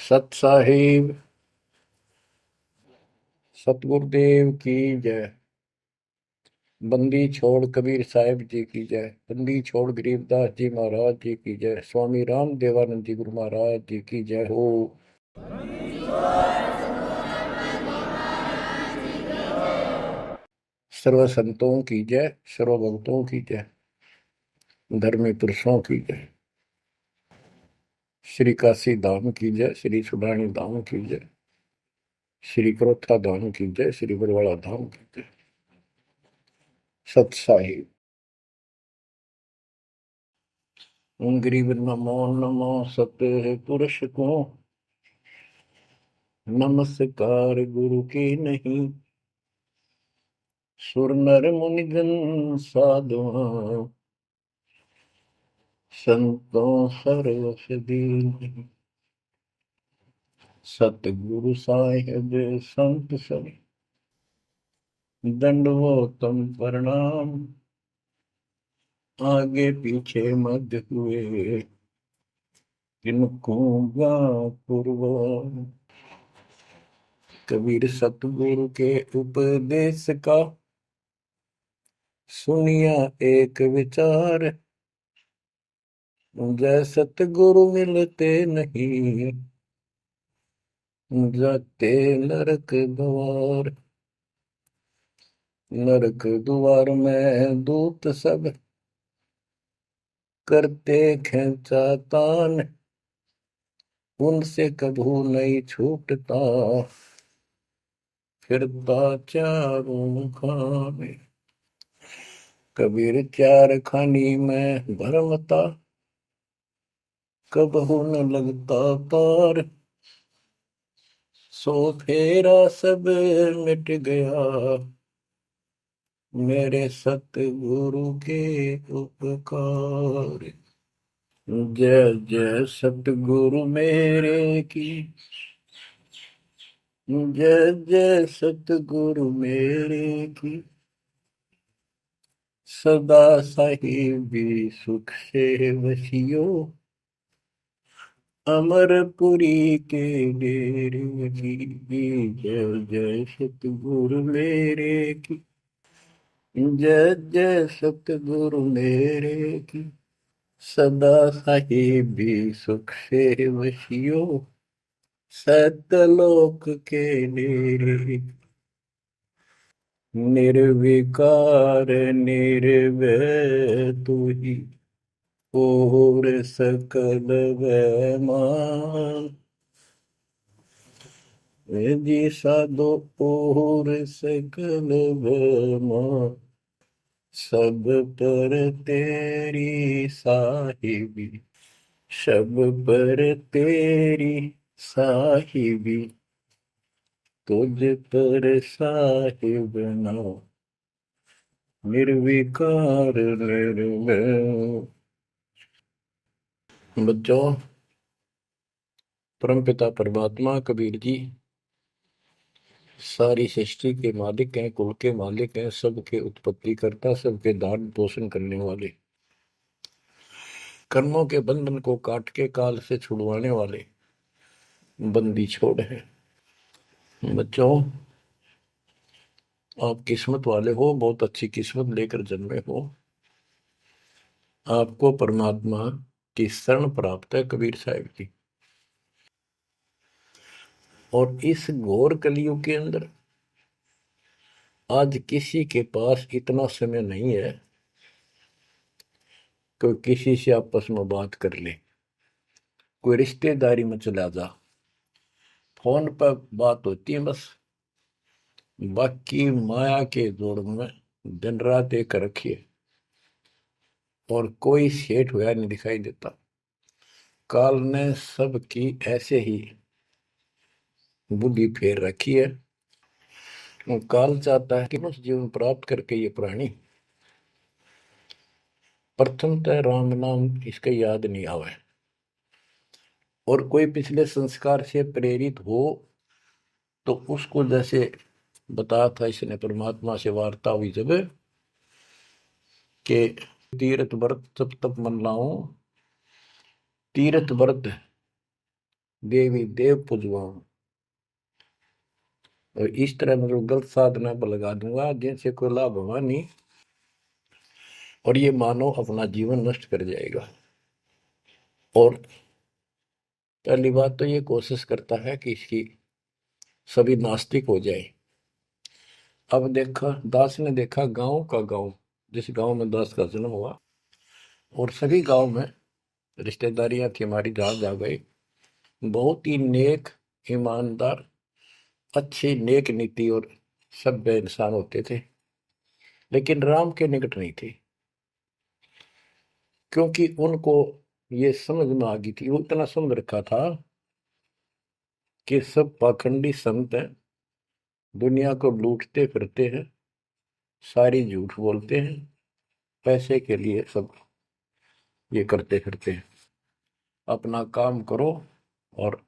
सत साहिब सतगुरुदेव की जय। बंदी छोड़ कबीर साहिब जी की जय। बंदी छोड़ गरीबदास जी महाराज जी की जय। स्वामी राम देवानंद जी गुरु महाराज जी की जय हो। सर्व संतों की जय, सर्व भक्तों की जय, धर्मी पुरुषों की जय। श्री काशी धाम की जय, श्री सुडानी धाम की जय, श्री क्रोथा धाम की जय, श्री बरवाड़ा धाम की जय। सत साहिब गरीब नमो नमो सत पुरुष को नमस्कार गुरु की नहीं। सुर नर मुनिगण साधुआ संतों सर्वस दीन। सतगुरु साहिब संत सब दंडवतम प्रणाम। आगे पीछे मध्य हुए किनको पूर्व। कबीर सतगुरु के उपदेश का सुनिया एक विचार। जय सतगुरु मिलते नहीं जाते नरक द्वार। नरक द्वार में दूत सब करते खेचातान। उनसे कभू नहीं छूटता फिरता चारों खाने। कबीर चार खानी में भरमता कबहू न लगता पार। सो फेरा सब मिट गया मेरे सतगुरु के उपकार। जय जय सतगुरु मेरे की जय जय सतगुरु मेरे की। सदा साहिबी सुख से वसियो अमरपुरी के डेरे की। जय जय सतगुरु मेरे की जय जय सतगुरु मेरे की। सदा साहिबी सुख से वसियो सतलोक के डेरे। निर्विकार निर्भय तू ही और सकल वैमान। जी साधो और सकल वैमान। सब पर तेरी साहिबी सब पर तेरी साहिबी। तुझ पर साहिब नाम निर्विकार निर्भय। बच्चों, परमपिता परमात्मा कबीर जी सारी सृष्टि के मालिक हैं, कुल के मालिक हैं, सबके उत्पत्ति करता, सबके दान पोषण करने वाले, कर्मों के बंधन को काट के काल से छुड़वाने वाले बंदी छोड़ है। बच्चों, आप किस्मत वाले हो, बहुत अच्छी किस्मत लेकर जन्मे हो। आपको परमात्मा की शरण प्राप्त है कबीर साहिब की। और इस घोर कलयुग के अंदर आज किसी के पास इतना समय नहीं है कोई किसी से आपस में बात कर ले, कोई रिश्तेदारी में चला जा। फोन पर बात होती है बस, बाकी माया के जोड़ में दिन रात एक रखिए और कोई सेठ हुआ नहीं दिखाई देता। काल ने सबकी ऐसे ही बुद्धि फेर रखी है। काल चाहता है कि उस जीवन प्राप्त करके ये प्राणी प्रथमतः राम नाम इसका याद नहीं आवे और कोई पिछले संस्कार से प्रेरित हो तो उसको जैसे बताया था इसने परमात्मा से वार्ता हुई जब के तीर्थ व्रत तब तक मन लाऊं। तीर्थ व्रत देवी देव पुजवाऊं। और इस तरह मतलब गलत साधना पर लगा दूंगा जिनसे कोई लाभ होगा नहीं, और ये मानव अपना जीवन नष्ट कर जाएगा। और पहली बात तो ये कोशिश करता है कि इसकी सभी नास्तिक हो जाए। अब देखा, दास ने देखा गांव का गांव, जिस गांव में दास का जन्म हुआ, और सभी गांव में रिश्तेदारियां थी हमारी, जहां जा गए बहुत ही नेक, ईमानदार, अच्छी नेक नीति और सभ्य इंसान होते थे, लेकिन राम के निकट नहीं थे, क्योंकि उनको ये समझ में आ गई थी, वो इतना समझ रखा था कि सब पाखंडी संत हैं, दुनिया को लूटते फिरते हैं, सारी झूठ बोलते हैं, पैसे के लिए सब ये करते फिरते हैं। अपना काम करो और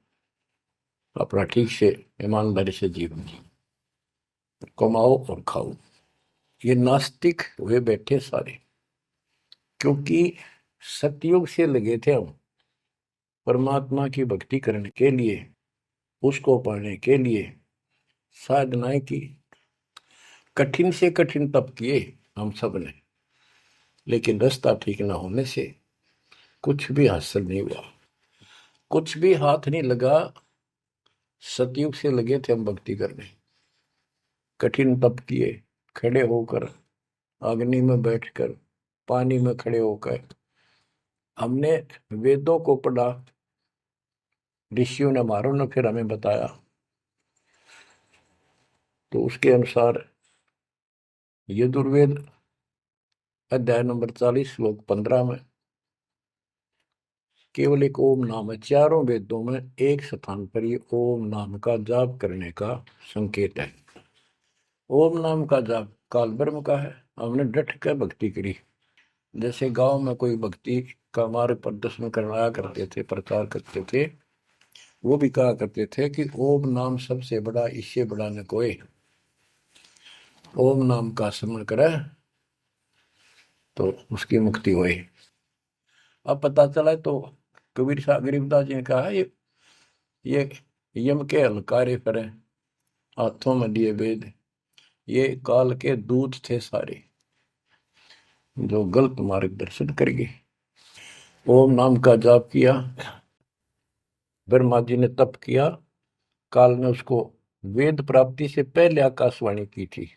अपना ठीक से ईमानदारी से जीवन कमाओ और खाओ। ये नास्तिक हुए बैठे सारे, क्योंकि सतयुग से लगे थे हम परमात्मा की भक्ति करने के लिए, उसको पाने के लिए साधनाएं की, कठिन से कठिन तप किए हम सब ने, लेकिन रास्ता ठीक ना होने से कुछ भी हासिल नहीं हुआ, कुछ भी हाथ नहीं लगा। सतयुग से लगे थे हम भक्ति करने, कठिन तप किए, खड़े होकर, अग्नि में बैठकर, पानी में खड़े होकर, हमने वेदों को पढ़ा, ऋषियों ने हमारों ने फिर हमें बताया, तो उसके अनुसार यजुर्वेद अध्याय नंबर 40 श्लोक 15 में केवल एक ओम नाम है। चारों वेदों में एक स्थान पर ये ओम नाम का जाप करने का संकेत है। ओम नाम का जाप काल ब्रह्म का है। हमने डट कर भक्ति करी, जैसे गांव में कोई भक्ति का मार्ग प्रदर्शन करवाया करते थे, प्रचार करते थे, वो भी कहा करते थे कि ओम नाम सबसे बड़ा, इससे बड़ा न कोई। ओम नाम का स्मरण करे तो उसकी मुक्ति हुई। अब पता चला तो कबीर साहब गरीबदास जी ने कहा, ये यम के हलकारे करें, हाथों में लिए वेद, ये काल के दूत थे सारे, जो गलत मार्गदर्शन कर गए। ओम नाम का जाप किया, ब्रह्मा जी ने तप किया, काल ने उसको वेद प्राप्ति से पहले आकाशवाणी की थी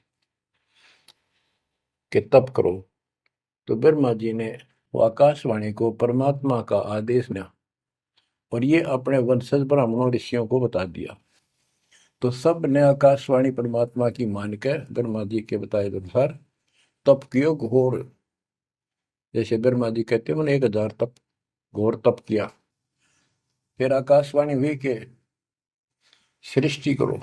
कि तप करो, तो ब्रह्मा जी ने वो आकाशवाणी को परमात्मा का आदेश दिया, और ये अपने वंशज ब्राह्मणों ऋषियों को बता दिया। तो सब ने आकाशवाणी परमात्मा की मान के ब्रह्मा जी के बताए अनुसार तप कियो घोर। जैसे ब्रह्मा जी कहते हैं, मैंने 1000 तप, घोर तप किया। फिर आकाशवाणी हुई कि सृष्टि करो।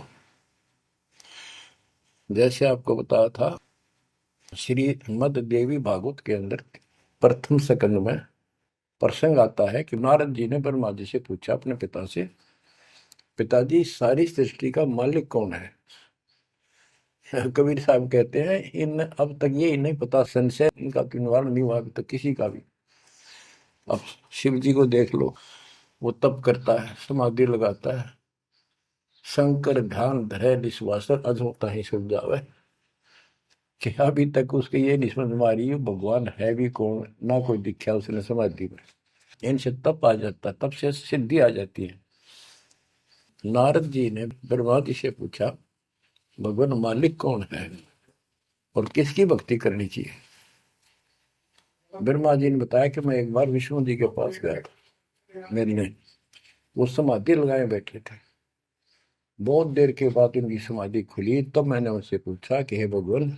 जैसे आपको बताया था, श्रीमद देवी भागवत के अंदर प्रथम स्कंद में प्रसंग आता है कि नारद जी ने ब्रह्मा जी से पूछा अपने पिता से, पिताजी सारी सृष्टि का मालिक कौन है? कबीर साहब कहते हैं, इन अब तक ये नहीं पता, संशय इनका निवारण नहीं हुआ अभी तक किसी का भी। अब शिव जी को देख लो, वो तप करता है, समाधि लगाता है, शंकर ध्यान धरे विश्वासर अजोता ही सुन जावे, कि अभी तक उसके ये नहीं समझ में आ रही है भगवान है भी कौन, ना कोई दिखा उसने समाधि में। इनसे तप आ जाता, तब से सिद्धि आ जाती है। नारद जी ने ब्रह्मा जी से पूछा, भगवान मालिक कौन है और किसकी भक्ति करनी चाहिए? ब्रह्मा जी ने बताया कि मैं एक बार विष्णु जी के पास गया था मिलने, वो समाधि लगाए बैठे थे। बहुत देर के बाद उनकी समाधि खुली, तब मैंने उनसे पूछा कि हे भगवान,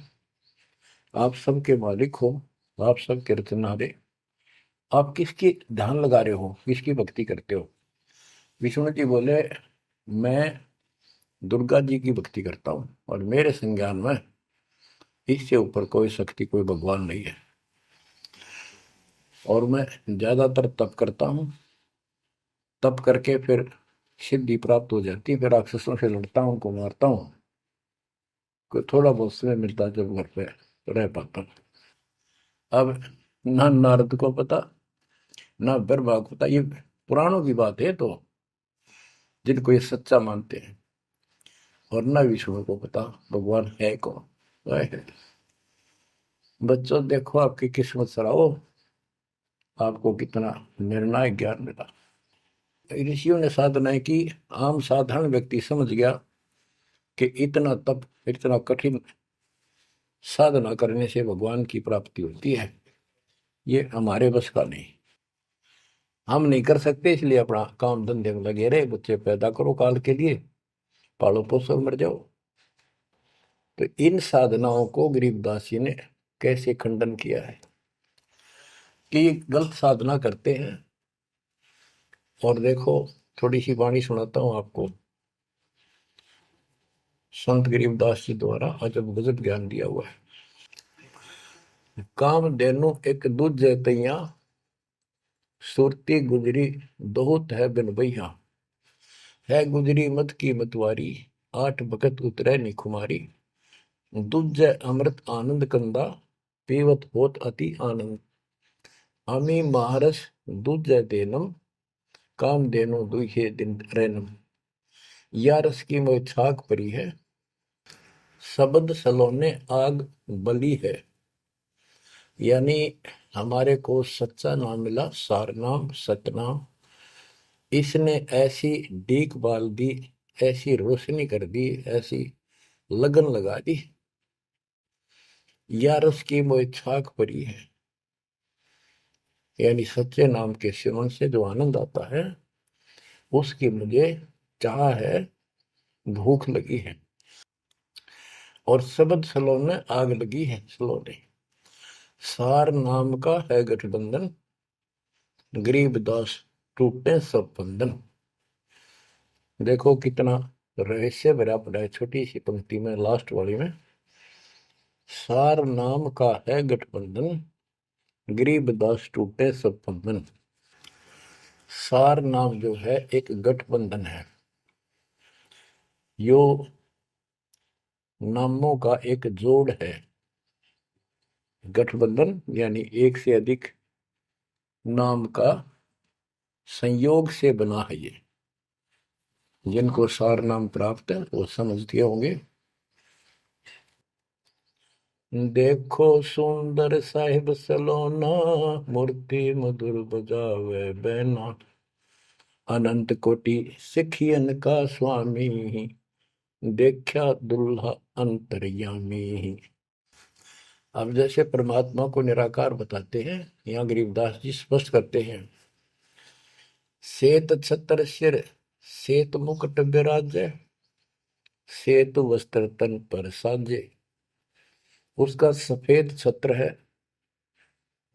आप सबके मालिक हो, आप सबके रचनारे, आप किसकी ध्यान लगा रहे हो, किसकी भक्ति करते हो? विष्णु जी बोले, मैं दुर्गा जी की भक्ति करता हूँ, और मेरे संज्ञान में इससे ऊपर कोई शक्ति, कोई भगवान नहीं है, और मैं ज्यादातर तप करता हूँ, तप करके फिर सिद्धि प्राप्त हो जाती है, फिर राक्षसों से लड़ता हूँ, उनको मारता हूँ, कोई थोड़ा बहुत समय मिलता है जब घर पे रह पाता हूँ। अब ना नारद को पता, ना ब्रह्मा को पता, ये पुराणों की बात है। तो जिनको ये सच्चा मानते हैं और न विष्णु को पता भगवान है कौन। है। बच्चों देखो आपकी किस्मत सराहो, आपको कितना निर्णायक ज्ञान मिला। ऋषियों ने साधना की, आम साधारण व्यक्ति समझ गया कि इतना तप, इतना कठिन साधना करने से भगवान की प्राप्ति होती है, ये हमारे बस का नहीं, हम नहीं कर सकते, इसलिए अपना काम धंधे में लगे रहे, बच्चे पैदा करो काल के लिए, पालो पोसो मर जाओ। तो इन साधनाओं को गरीबदास जी ने कैसे खंडन किया है कि गलत साधना करते हैं। और देखो थोड़ी सी वाणी सुनाता हूं आपको, संत गरीबदास जी द्वारा अजब गजब ज्ञान दिया हुआ है। काम देनु एक दूजे तैया, सुरती गुजरी दोहत है बिन भैया, है गुजरी मत की मतवारी, आठ भगत उतरे निखुमारी, दूजे अमृत आनंद कंदा, पीवत होत अति आनंद, आमी महारस दूजे देनम, काम देनो दुहे दिन रैनम, या रस की मोह छाक परी है, शब्द सलोने आग बली है। यानी हमारे को सच्चा नाम मिला, सार नाम सतनाम, इसने ऐसी डीक बाल दी, ऐसी रोशनी कर दी, ऐसी लगन लगा दी, या रस की मोह छाक परी है। यानी सच्चे नाम के सेवन से जो आनंद आता है उसकी मुझे चाह है, भूख लगी है। और शब्द सलोने आग लगी है, सलोने सार नाम का है गठबंधन, गरीबदास टूटे सब बंधन। देखो कितना रहस्य भरा पड़ा है छोटी सी पंक्ति में, लास्ट वाली में, सार नाम का है गठबंधन, गरीबदास टूटे सब बंधन। सार नाम जो है एक गठबंधन है, यो नामों का एक जोड़ है। गठबंधन यानी एक से अधिक नाम का संयोग से बना है ये। जिनको सार नाम प्राप्त है वो समझते होंगे। देखो सुंदर साहिब सलोना, मूर्ति मधुर बजावे बैना, अनंत कोटि सिखियन का स्वामी, देखा दुल्हा अंतर्यामी। अब जैसे परमात्मा को निराकार बताते हैं, यहाँ गरीबदास जी स्पष्ट करते हैं, श्वेत छत्र सिर श्वेत मुकुट विराजे, श्वेत वस्त्र तन पर साजे। उसका सफेद छत्र है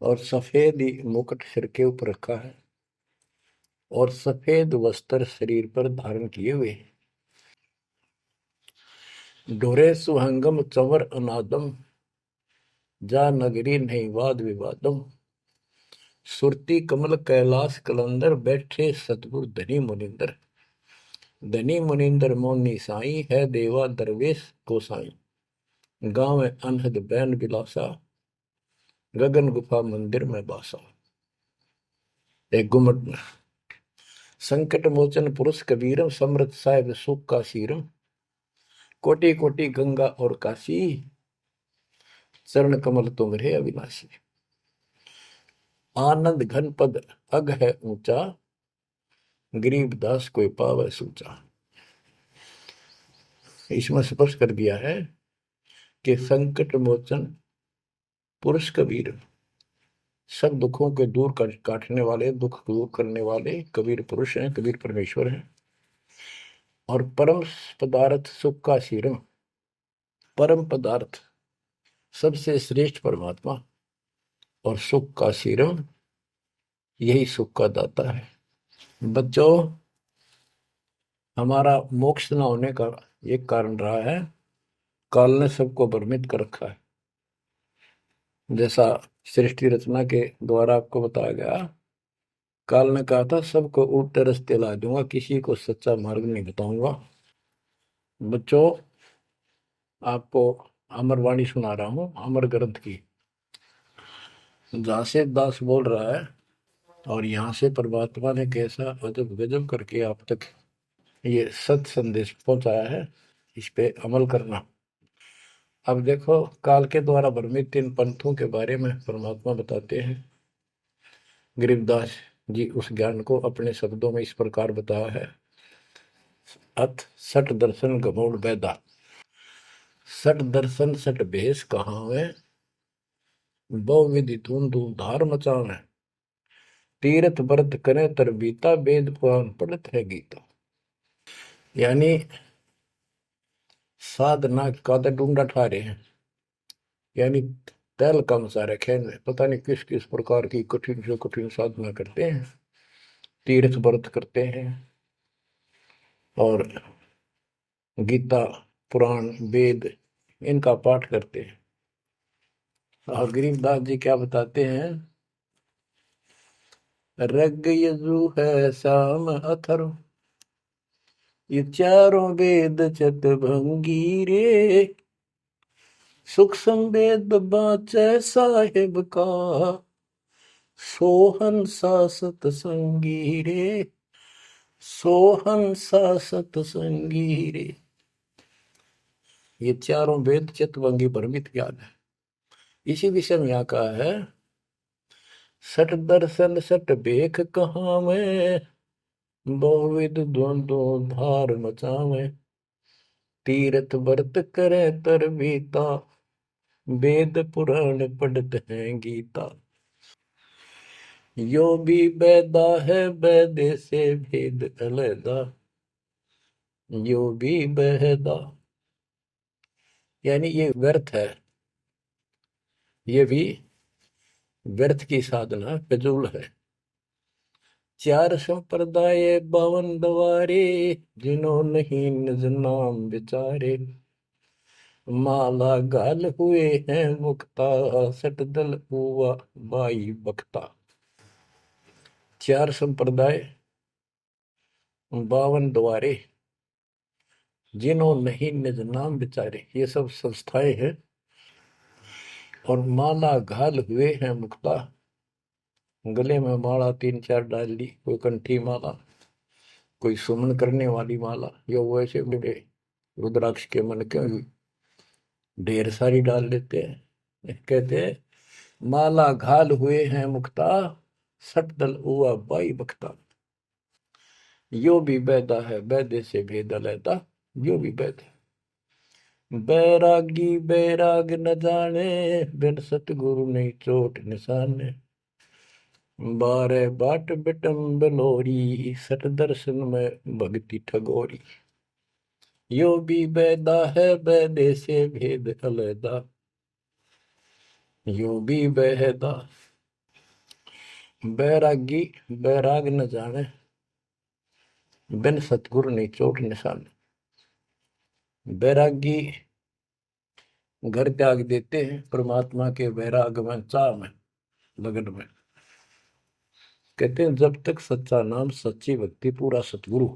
और सफेद ही मुकुट सिर के ऊपर रखा है और सफेद वस्त्र शरीर पर धारण किए हुए। डोरे सुहंगम चंवर अनादम, जा नगरी नहीं वाद विवादम, सुरती कमल कैलाश कलंदर, बैठे सतगुरु धनी मुनिंदर। धनी मुनिंदर मोनी साई, है देवा दरवेश गोसाई, गांव अनहद बैन बिलासा, गगन गुफा मंदिर में बासा। एक गुमट में संकट मोचन पुरुष कबीरम, समृत साहिब सुख का सीरम, कोटि कोटि गंगा और काशी, चरण कमल तुम्हारे अविनाशी। आनंद घन पद अग है ऊंचा, गरीबदास कोई पावे सूचा। इसमें स्पष्ट कर दिया है कि संकट मोचन पुरुष कबीर, सब दुखों के दूर काटने वाले, दुख दूर करने वाले कबीर पुरुष हैं, कबीर परमेश्वर हैं। और परम पदार्थ सुख का सीरम, परम पदार्थ सबसे श्रेष्ठ परमात्मा और सुख का सीरम, यही सुख का दाता है। बच्चों हमारा मोक्ष न होने का एक कारण रहा है, काल ने सबको भ्रमित कर रखा है। जैसा सृष्टि रचना के द्वारा आपको बताया गया, काल ने कहा था सबको उल्टे रास्ते ला दूंगा, किसी को सच्चा मार्ग नहीं बताऊंगा। बच्चों आपको अमरवाणी सुना रहा हूं, अमर ग्रंथ की, जहां से दास बोल रहा है और यहाँ से परमात्मा ने कैसा अजब गजब करके आप तक ये सत संदेश पहुंचाया है, इस पे अमल करना। अब देखो, काल के द्वारा भ्रमित तीन पंथों के बारे में परमात्मा बताते हैं। गरीबदास जी उस ज्ञान को अपने शब्दों में इस प्रकार बताया है। अथ सठ दर्शन गमोड़ बैदा, सठ दर्शन सठ भेष कहावे, बहु विधि धूम धूम धार मचावे, तीर्थ व्रत करे तर बीता, वेद पुराण पढ़त है गीता। यानी साधना का तो ढूंढा ठा रहे हैं, यानी तैल कम सारे खेन में पता नहीं किस किस प्रकार की कठिन से कठिन साधना करते हैं, तीर्थ व्रत करते हैं और गीता पुराण वेद इनका पाठ करते हैं। और गरीबदास जी क्या बताते हैं, रग यजु है श्याम अथर्व, ये चारों वेद चतभंगी रे, सुख संवेद बाचे साहेब का, सोहन सा सतसंगी रे, सोहन सा सतसंगी रे। ये चारों वेद चितवंगी भ्रमित ज्ञान है। इसी विषय में यहाँ कहा है, सठ दर्शन सठ बेख कहाँ में, बहुविध द्वंद्व धार मचावे, तीर्थ व्रत करे तर बीता, वेद पुराण पढ़त हैं गीता। यो भी बैदा है बैदे से भेद अलैदा, यो भी बहदा, यानी ये व्यर्थ है, ये भी व्यर्थ की साधना फिजूल है। चार संप्रदाय बावन द्वारे, जिन्हों नहीं निज नाम विचारे, माला गाल हुए हैं मुक्ता, सट दल हुआ बाई बख्ता। चार संप्रदाय, 52 द्वारे, जिन्हों नहीं निज नाम विचारे, ये सब संस्थाएं हैं। और माला घाल हुए हैं मुक्ता, गले में माला 3-4 डाल ली, कोई कंठी माला, कोई सुमन करने वाली माला, या वैसे बड़े रुद्राक्ष के मन के ढेर सारी डाल लेते हैं। कहते हैं माला घाल हुए हैं मुक्ता, सट दल हुआ बाई बख्ता। यो भी बैदा है बैदे से भेद अलैदा, यो भी बैद है। बैरागी बैराग न जाने, बिन सतगुरु नहीं चोट निशाने, बारे बाट बिटम बलोरी, सट दर्शन में भक्ति ठगोरी। यो भी बैदा है बैदे से भेद अलैदा, यो भी बेहदा। बैरागी बैराग न जाने, बिन सतगुरु नहीं चोट निशाने। बैरागी घर त्याग देते हैं परमात्मा के वैराग में, चाह में, लगन में। कहते हैं जब तक सच्चा नाम सच्ची भक्ति पूरा सतगुरु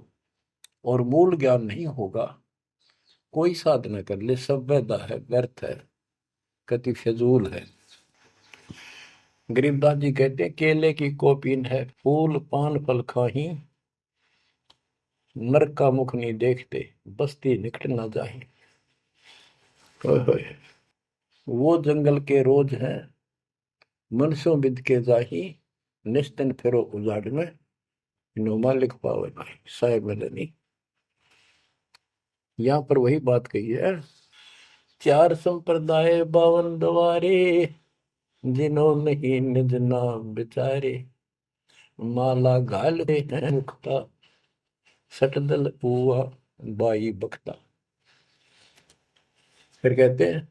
और मूल ज्ञान नहीं होगा, कोई साधना कर ले सब वैधा है, व्यर्थ है, कति फिजूल है। गरीबदास जी कहते हैं केले की कोपीन है, फूल पान फल खाही, नरक का मुख नहीं देखते, बस्ती निकट ना जाही। वो जंगल के रोज हैं, मनसों बिद के जाही, निस्तन फिरो उजाड़ में, नुमा लिख पावे भाई साहेब मदनी। यहाँ पर वही बात कही है, चार संप्रदाय 52 द्वारे, जिन्हों नहीं निज नाम विचारे, माला घाल है मुक्ता, सटदल हुआ बाई बख्ता। फिर कहते हैं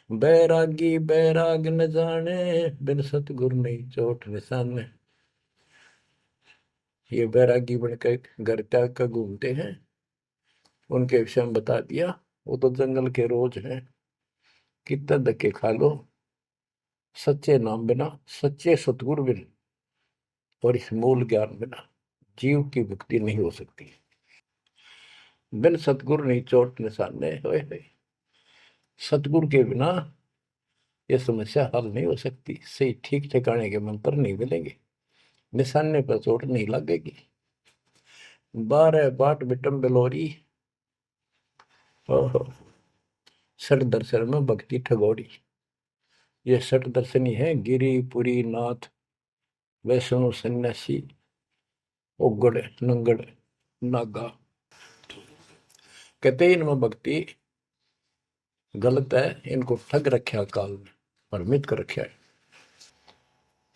बैरागी बैराग न जाने, बिन सतगुरु नहीं चोट निशाने। ये बैरागी बनकर घर त्याग कर घूमते हैं, उनके विषय में बता दिया, वो तो जंगल के रोज हैं, कितना धक्के खा लो, सच्चे नाम बिना, सच्चे सतगुरु बिना और इस मूल ज्ञान बिना जीव की मुक्ति नहीं हो सकती। बिन सतगुरु नहीं चोट निशाने, होए सतगुरु के बिना ये समस्या हल नहीं हो सकती। सही ठीक ठिकाने के मंत्र नहीं मिलेंगे, निशाने पर चोट नहीं लगेगी। 12 बाट बिटम बिलोरी। ओहो। षट दर्शन में भक्ति ठगोरी। ये षट दर्शनी है, गिरी पुरी नाथ वैष्णो सन्यासी उगड़ नंगड़ नागा। कहते इनमें भक्ति गलत है, इनको ठग रखा काल में, भ्रमित कर रखा है।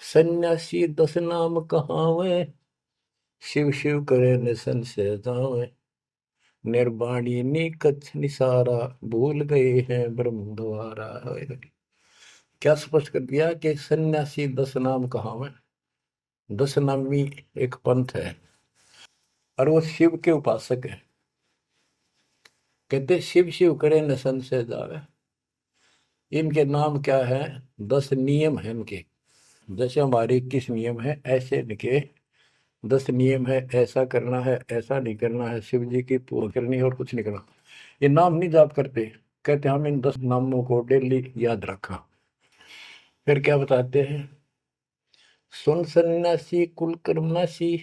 सन्यासी 10 नाम कहावे, शिव शिव करे न संशय जावे। निर्वाणी निकच निसारा, भूल गए हैं ब्रह्म द्वारा। क्या स्पष्ट कर दिया कि सन्यासी 10 नाम कहावे। 10 नामी एक पंथ है और वो शिव के उपासक है। कहते शिव शिव करे न संशय जावे। इनके नाम क्या है? 10 नियम है इनके। जैसे हमारे 21 नियम है, ऐसे इनके 10 नियम है। ऐसा करना है, ऐसा नहीं करना है, शिव जी की पूजा करनी है और कुछ नहीं करना। ये नाम नहीं जाप करते। कहते हम इन 10 नामों को डेली याद रखा। फिर क्या बताते हैं? सुन सन्यासी कुल कर्मनाशी,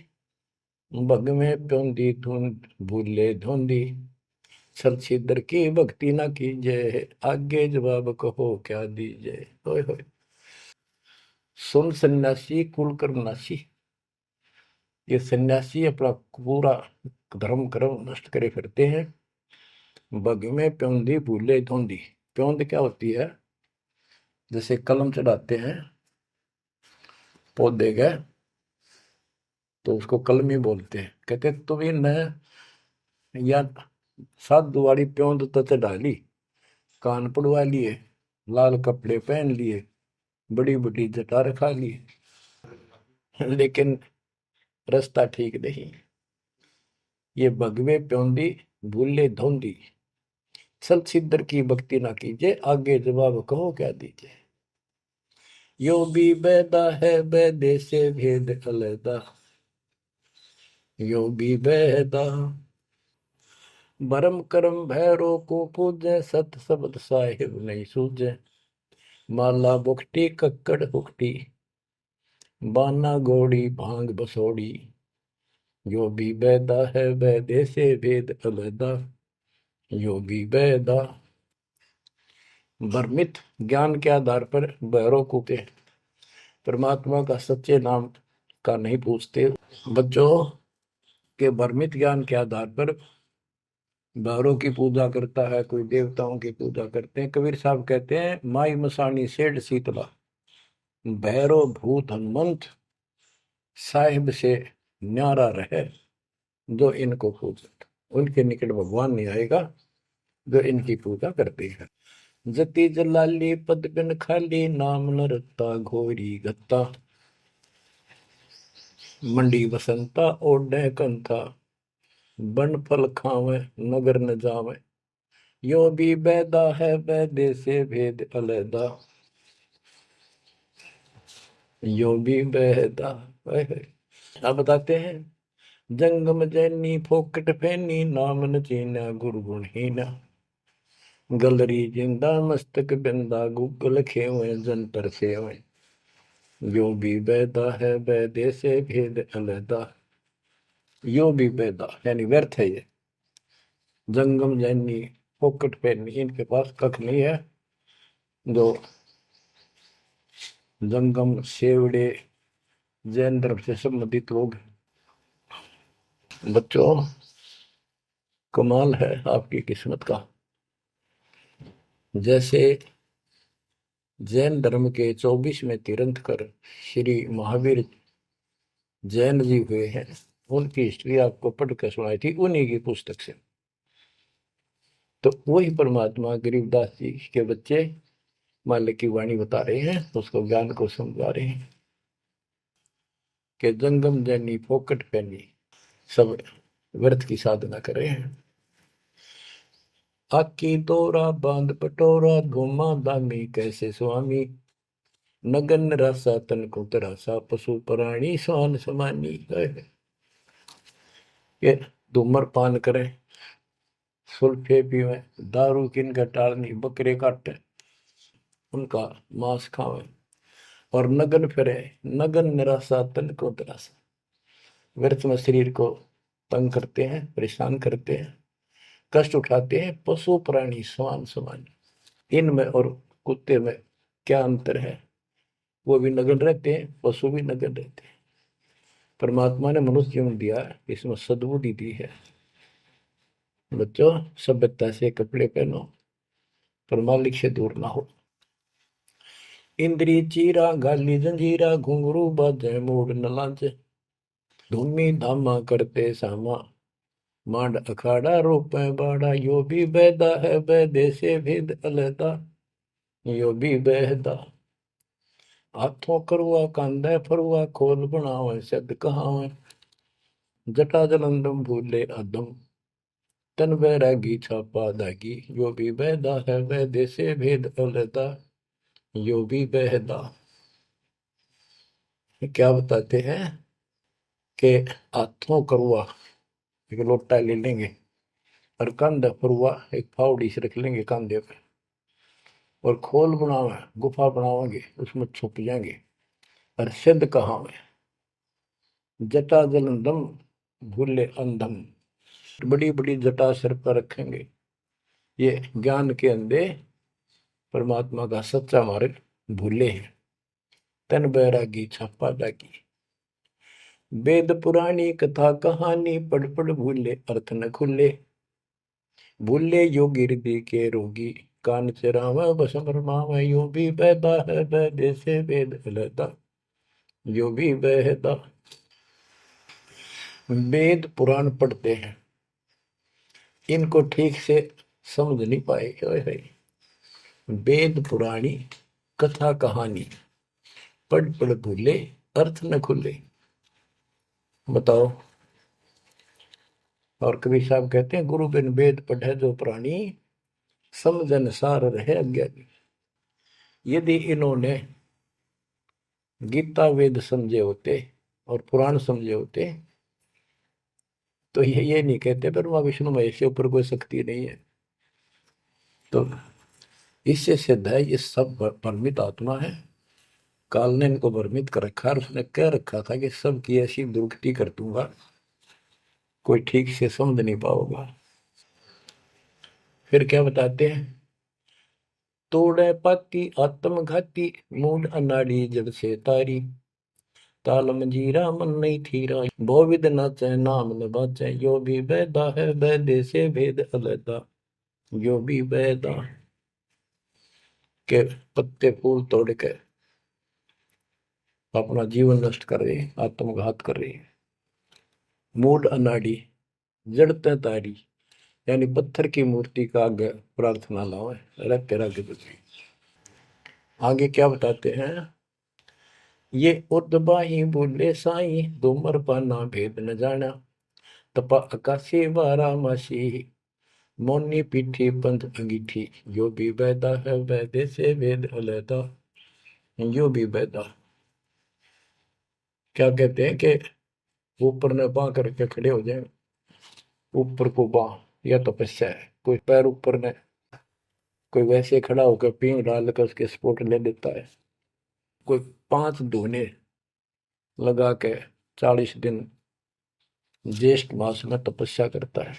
भग में प्योंदी धुंध भूले धुंधी। छल छिद्र की भक्ति ना कीजिए, आगे जवाब कहो क्या दीजिए। होय होय। सुन सन्यासी कुल कर्मनाशी, ये सन्यासी अपना पूरा धर्म कर्म नष्ट करे फिरते हैं। बग में प्योंदी भूले धुंधी। प्योंद क्या होती है? जैसे कलम चढ़ाते हैं पौधे का, तो उसको कलमी बोलते हैं। कहते तुम इन या साधु वाली प्योंद तो चढ़ा ली, कान पड़वा लिए, लाल कपड़े पहन लिए, बड़ी बड़ी जटा रखा ली, लेकिन रास्ता ठीक नहीं। ये भगवे प्योंदी भूले धोंदी, सल सिद्धर की भक्ति ना कीजिए, आगे जवाब कहो क्या दीजिए। यो भी बैदा है बैदे से भेद अलैदा, यो भी बैदा। भरम करम भैरो को पूजे, सत शब्द साहिब नहीं सूझे। माला बुखटी कक्कड़ हुकटी, बाना घोड़ी भांग बसोड़ी। यो भी बैदा है बैदे से भेद अलैदा, यो भी बैदा। भ्रमित ज्ञान के आधार पर भैरव को के परमात्मा का सच्चे नाम का नहीं पूछते। बच्चों के भ्रमित ज्ञान के आधार पर भैरव की पूजा करता है, कोई देवताओं की पूजा करते हैं। कबीर साहब कहते हैं, माई मसानी सेठ शीतला, भैरव भूत हनुमंत साहिब से न्यारा रहे जो इनको पूजे। उनके निकट भगवान नहीं आएगा जो इनकी पूजा करते हैं। जति जलाली पद बिन खाली, नाम न रत्ता घोरी गत्ता। मंडी बसंता ओढ़े कंथा, बन फल खावे नगर न जावे। यो भी बैदा है बैदे से भेद अलैदा, यो भी बैदा। अब बताते हैं, जंगम जैनी फोकट फैनी, नाम न चीना गुरु गुणहीना। गलरी जिंदा मस्तक बिंदा, गूगल खेवे जंतर सेवे। यो भी बैदा है बैदे से भेद अलैदा, यो भी बैदा यानी व्यर्थ है ये। जंगम जैनी फोकट फैनी, इनके पास कख नहीं है। जो जंगम सेवड़े जैन धर्म से संबंधित लोग। बच्चों कमाल है आपकी किस्मत का। जैसे जैन धर्म के 24वें तीर्थंकर श्री महावीर जैन जी हुए हैं, उनकी हिस्ट्री आपको पढ़कर सुनाई थी उन्हीं की पुस्तक से। तो वही परमात्मा गरीबदास जी के बच्चे मालिक की वाणी बता रहे हैं, उसको ज्ञान को समझा रहे हैं कि जंगम जैनी फोकट पैनी, सब व्यर्थ की साधना कर रहे हैं। आकी तोरा बांध पटोरा, घुमा दामी कैसे स्वामी। नगन रासा तन को तरासा, पशु प्राणी स्वान समानी। ये धूम्रपान करे, सुल्फे पीवे, दारू किनका टालनी, बकरे काटे उनका मांस खावे, और नगन फिरे। नगन निराशा तन को तरासा, व्यर्थ में शरीर को तंग करते हैं, परेशान करते हैं, कष्ट उठाते हैं। पशु प्राणी समान समान, इनमें और कुत्ते में क्या अंतर है? वो भी नग्न रहते हैं, पशु भी नग्न रहते हैं। परमात्मा ने मनुष्य जीवन दिया, इसमें सद्बुद्धि दी है। बच्चों, सभ्यता से कपड़े पहनो, पर मालिक से दूर ना हो। इंद्री चीरा गाली जंजीरा, घुंघरू बाजे मूड न लाजे। धूमी धामा करते सामा, मांड अखाड़ा रोपे बाड़ा। यो भी बैदा है बैदे से भेद अलहदा, यो भी बहदा। हाथों करुआ कांदे फरुआ, खोल बनावे सिद्ध कहावे। जटा जलंदम भूले अदम, तन बैरागी छापा दागी। यो भी बैदा है बैदे से भेद अलहदा, यो भी बहदा। क्या बताते हैं कि हाथों करुआ एक लोटा ले लेंगे, और कंधे फरुआ एक फावड़ी से रख लेंगे कंधे पे, और खोल बनावे गुफा बनावांगे, उसमें छुप जाएंगे। और सिद्ध कहावे, जटा जलंदम भूले अंधम। बड़ी बड़ी जटा सिर पर रखेंगे, ये ज्ञान के अंधे परमात्मा का सच्चा मार्ग भूले हैं। तन बैरागी छापा दागी। वेद पुरानी कथा कहानी, पढ़ पढ़ भूले अर्थ न खुले। भूले योगी हृदय के रोगी, कान चरावा बसम रमावा। यो भी बैदा है बैदे से वेद अलहदा, यो भी बहदा। वेद पुराण पढ़ते हैं, इनको ठीक से समझ नहीं पाए। वेद पुराणी कथा कहानी, पढ़ पढ़ भूले अर्थ न खुले। बताओ। और कबीर साहब कहते हैं, गुरु बिन वेद पढ़े जो प्राणी, समझन सार रहे अज्ञानी। यदि इन्होंने गीता वेद समझे होते और पुराण समझे होते, तो ये नहीं कहते ब्रह्मा विष्णु महेश के ऊपर कोई शक्ति नहीं है। तो इससे सिद्ध है ये सब भ्रमित आत्मा है। काल ने इनको भ्रमित कर रखा, और उसने कह रखा था कि सबकी ऐसी दुर्गति कर दूंगा, कोई ठीक से समझ नहीं पाओगा। फिर क्या बताते हैं, तोड़े पाती आत्मघाती, मूड अनाड़ी जड़ से तारी। ताल मंजीरा मन नहीं थीरा, बहुविध नाचे नाम न बाचे। यो भी बैदा है बैदे से भेद अलहदा, यो भी बैदा। के पत्ते फूल तोड़ के अपना जीवन नष्ट कर रहे, आत्मघात कर रहे। मूड अनाड़ी जड़ते तारी, यानी पत्थर की मूर्ति का आगे प्रार्थना लाओ, अरे तेरा गिरती। आगे क्या बताते हैं, ये उर्दबाही बोले साई, दोमर पाना भेद न जाना। तपा आकाशी वारा मासी, मोनी पीठी पंथ अंगीठी। यो भी बैदा है बैदे से वेद अलहदा, यो भी बैदा। क्या कहते हैं कि ऊपर ने बां करके खड़े हो जाए, ऊपर को बां, यह तपस्या है। कोई पैर ऊपर ने, कोई वैसे खड़ा होकर पींग डाल कर उसके स्पोर्ट ले लेता है। कोई 5 धोने लगा के 40 दिन ज्येष्ठ मास में तपस्या करता है।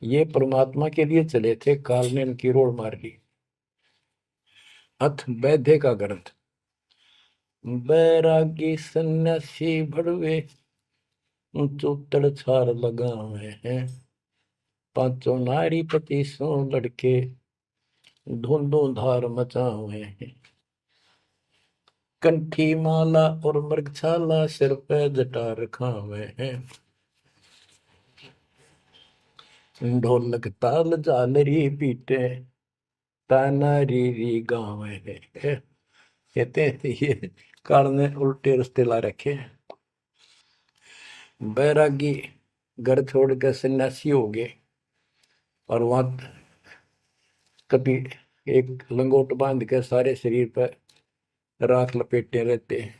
ये परमात्मा के लिए चले थे, काल ने इनकी रोड मार ली। अथ वैद्य का ग्रंथ, बैरागी सन्यासी भड़वे, चौतड़ छार लगावे हैं। पांचों नारी पति सो लड़के, धुंधों धार मचावे हैं। कंठी माला और मृगछाला, सिर पे जटा रखावे हैं। ढोलक ताल झालरी पीटे, ताना री गावे हैं। कहते हैं ये काल ने उल्टे रास्ते ला रखे हैं। बैरागी घर छोड़ के सन्यासी हो गए, और वहां कभी एक लंगोट बांध के सारे शरीर पर राख लपेटे रहते हैं,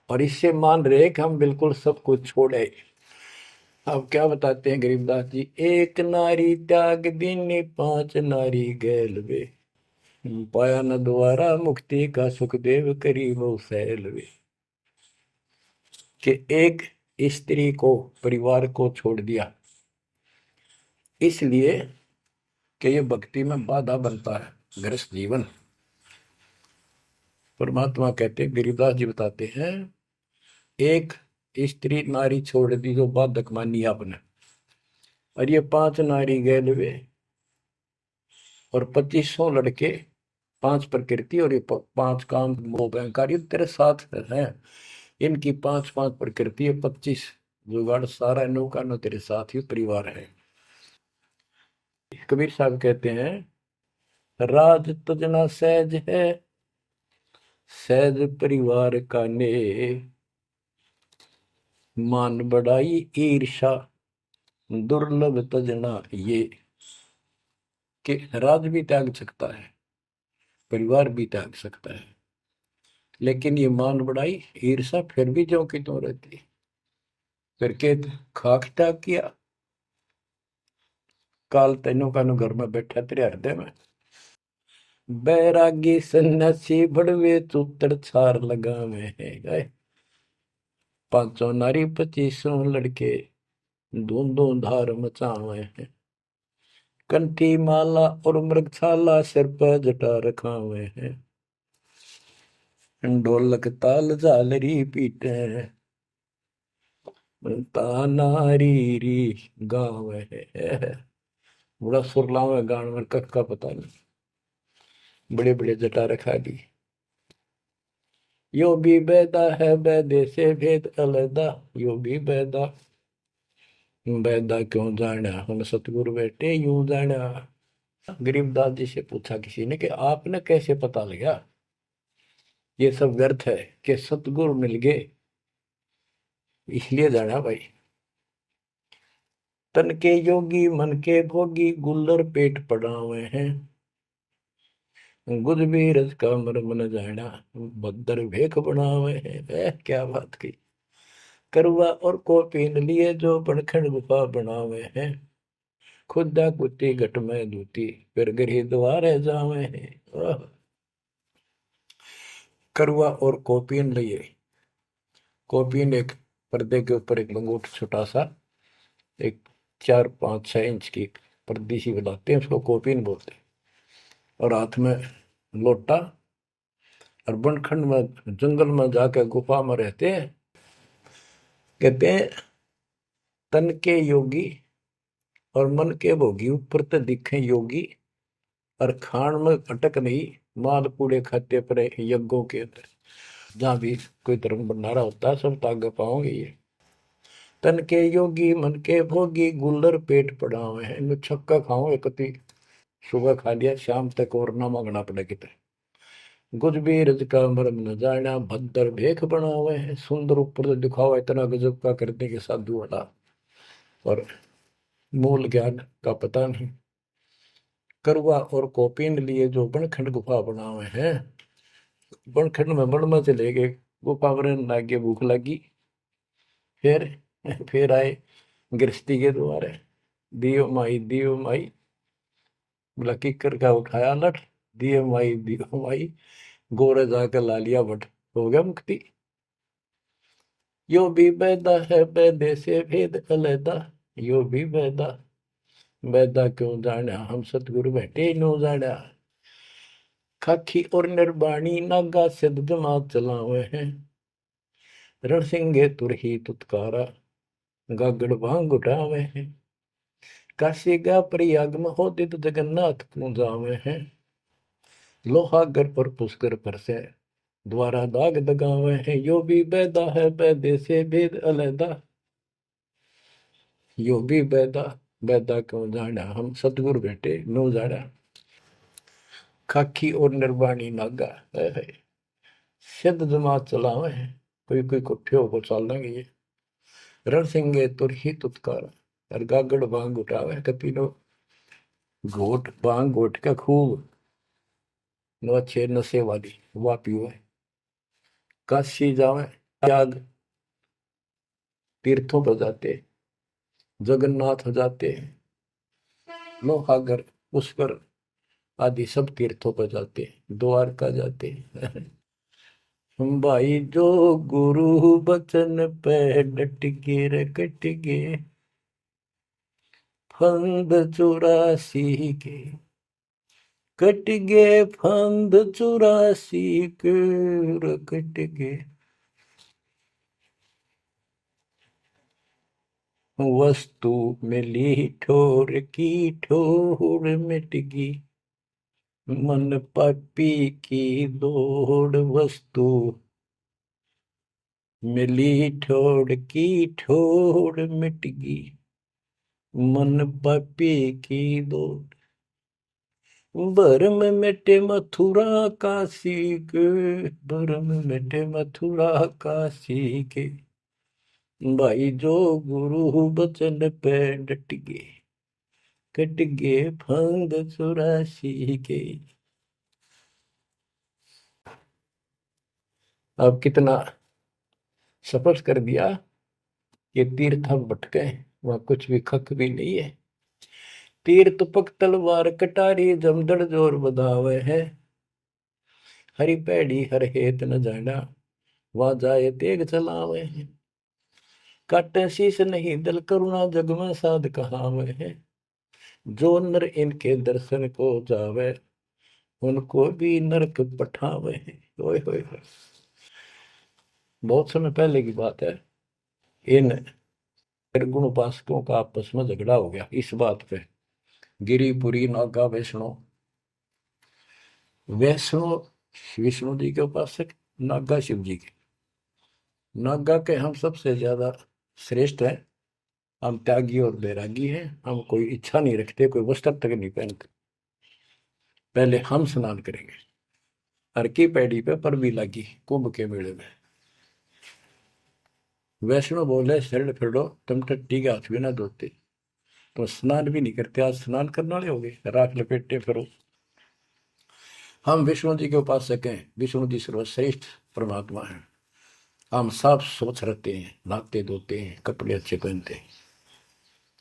और इससे मान रहे कि हम बिल्कुल सब कुछ छोड़े। अब क्या बताते हैं गरीबदास जी, एक नारी त्याग दीनी, 5 नारी गैल वे। पाया न द्वारा मुक्ति का, सुखदेव करी वो सैल वे। कि एक स्त्री को, परिवार को छोड़ दिया, इसलिए कि ये भक्ति में बाधा बनता है गृहस्थ जीवन। परमात्मा कहते हैं, गिरिदास जी बताते हैं, एक स्त्री नारी छोड़ दी जो बाधक मानी आपने, और ये 5 नारी गैलवे और 2500 लड़के, 5 प्रकृति और ये 5 काम मोह अहंकार, ये तेरे साथ है। इनकी 5-5 प्रकृति है, 25 जुगाड़, सारा नौका नो तेरे साथ ही परिवार है। कबीर साहब कहते हैं, राज तुझना सहज है, सहज परिवार का ने, मान बढ़ाई ईर्षा दुर्लभ तजना ये। कि राज भी त्याग सकता है, परिवार भी त्याग सकता है, लेकिन ये मान बढ़ाई ईर्षा फिर भी ज्यों की त्यों रहती। फिर के खाक त्याग किया, काल तेनों का घर में बैठा तेरे हृदय में। बैरागी सन्यासी बड़वे चूतर छार लगावे है, 500 नारी 2500 लड़के, धूंधों धार मचावे हैं, कंठी माला और मृगशाला सिर पर जटा रखावे हैं, ढोलक ताल झालरी पीटे, तानारी री गाँव है। बड़ा सुरलाव है गान में, कख का पता नहीं, बड़े बड़े जटा रखा दी। यो भी बैदा है बैदे से भेद अलदा, यो भी बैदा, बैदा क्यों जाना हम सतगुरु बैठे यूं जाना। गरीबदास जी से पूछा किसी ने कि आपने कैसे पता लगा ये सब व्यर्थ है, कि सतगुरु मिल गए इसलिए जाना भाई। तन के योगी मन के भोगी, गुल्लर पेट पड़ा हुए हैं, गुज भी रज का मर्म न जाना, भद्र भेख बना हुए हैं। क्या बात की। करवा और को पीन लिए जो बनखंड गुफा बना हुए हैं, खुदा कुत्ती घट में दूती, फिर गृह द्वार जावे हैं। करवा और कोपीन लिए, कोपीन एक पर्दे के ऊपर एक लंगोट छोटा सा, एक 4-5-6 इंच की पर्दी सी बनाते हैं, उसको कोपीन बोलते हैं, और हाथ में लोटा, और बनखंड में जंगल में जाकर गुफा में रहते हैं। कहते हैं तन के योगी और मन के भोगी, ऊपर तो दिखे योगी और खान में अटक नहीं, माल कूड़े खाते पर यज्ञों के अंदर जहां भी कोई धर्म भंडारा होता है सब तागे पाओगे ये। तन के योगी मन के भोगी, गुल्लर पेट पड़ा हुए हैं, इनमें छक्का खाओ एक, सुबह खा लिया शाम तक और ना मांगना पड़े कितने। कुछ भी रज का मर्म न जाना, भद्र भेख बना हुए हैं, सुंदर ऊपर से दिखावा इतना गजब का करने के साधु वाला, और मूल ज्ञान का पता नहीं। करवा और कोपीन लिए जो बनखंड गुफा बना हुए हैं, बनखंड में बड़ में चले गए, गुफा में लागे भूख लगी, फिर फिर आए गृहस्थी के द्वारे, दियो माई, बोला किकर का उठाया लठ, दियो माई, गोरे जाकर ला लिया बट, हो गया मुक्ति। यो भी बैदा है बैदे से भेद अलैदा, यो भी बैदा, बैदा क्यों जाना हम सतगुरु बैठे नो जाना। खाखी और निर्बाणी नागा सिद्ध दिमाग चलावे हैं, रणसिंगे तुरही तुतकारा, गागड़ भांग उठावे हैं, काशी गा प्रयाग में होदित जगन्नाथ को जावे हैं, लोहागर पर पुष्कर पर से द्वारा दाग दगावे हैं। यो भी बैदा है बैदे से भेद अलैदा, यो भी बैदा, बैदा क्यों जाना हम सतगुरु बेटे नो जाना। खाकी और निर्वाणी नागा है, सिद्ध जमात चलावे हैं, कोई कोई कुट्ठे होकर चाल लेंगे ये। रण सिंगे तुर ही तुतकार, और गागड़ बांग उठावे कपीनो, घोट बांग घोट का खूब नो छे नशे वाली वा पीवे। काशी जावे त्याग, तीर्थों पर जाते, जगन्नाथ हो जाते, लोहागर पुष्कर आदि सब तीर्थों पर जाते, द्वारका जाते। भाई जो गुरु बचन पे डट के रे कट गए फंद 84 के, कट गए फंद 84 के रे कट गए। वस्तु मिली ठोर की ठोर मिट गई, मन पापी की दौड़। वस्तु मिली ठोर की ठोर मिट गई, मन पापी की दौड़। भरम मिटे मथुरा काशी के, भरम मिटे मथुरा काशी के। भाई जो गुरु बचन पे डट गए, कट गए फंद 84 के। अब कितना सफर कर दिया, ये तीर्थ हम भटके, वहां कुछ भी खक भी नहीं है। तीर तुपक तलवार कटारी जमदड़ जोर बधावे है, हरी पैड़ी हर हेत न जाना, वहां जाए तेग चलावे है। काटे शीश नहीं दल करुणा जग में साध कहावे है, जो नर इनके दर्शन को जावे, उनको भी नरक पठावे है। ओए होए होए। बहुत समय पहले की बात है, इन निर्गुण उपासकों का आपस में झगड़ा हो गया इस बात पे। गिरिपुरी नागा वैष्णो, वैष्णो विष्णु जी के उपासक, नागा शिव जी के। नागा के हम सबसे ज्यादा श्रेष्ठ हैं, हम त्यागी और बैरागी हैं, हम कोई इच्छा नहीं रखते, कोई वस्त्र तक नहीं पहनते। पहले हम स्नान करेंगे। हर की पैड़ी पे पर भी लगी कुंभ के मेले में। वैष्णो बोले शरण फिरो, तुम टट्टी के हाथ भी ना धोते, तो स्नान भी नहीं करते, आज स्नान करने वाले हो गए, राख लपेटे फिरो। हम विष्णु जी के उपासक हैं, विष्णु जी सर्वश्रेष्ठ परमात्मा हैं। हम साफ स्वच्छ रहते हैं, नहाते धोते हैं, कपड़े अच्छे पहनते हैं।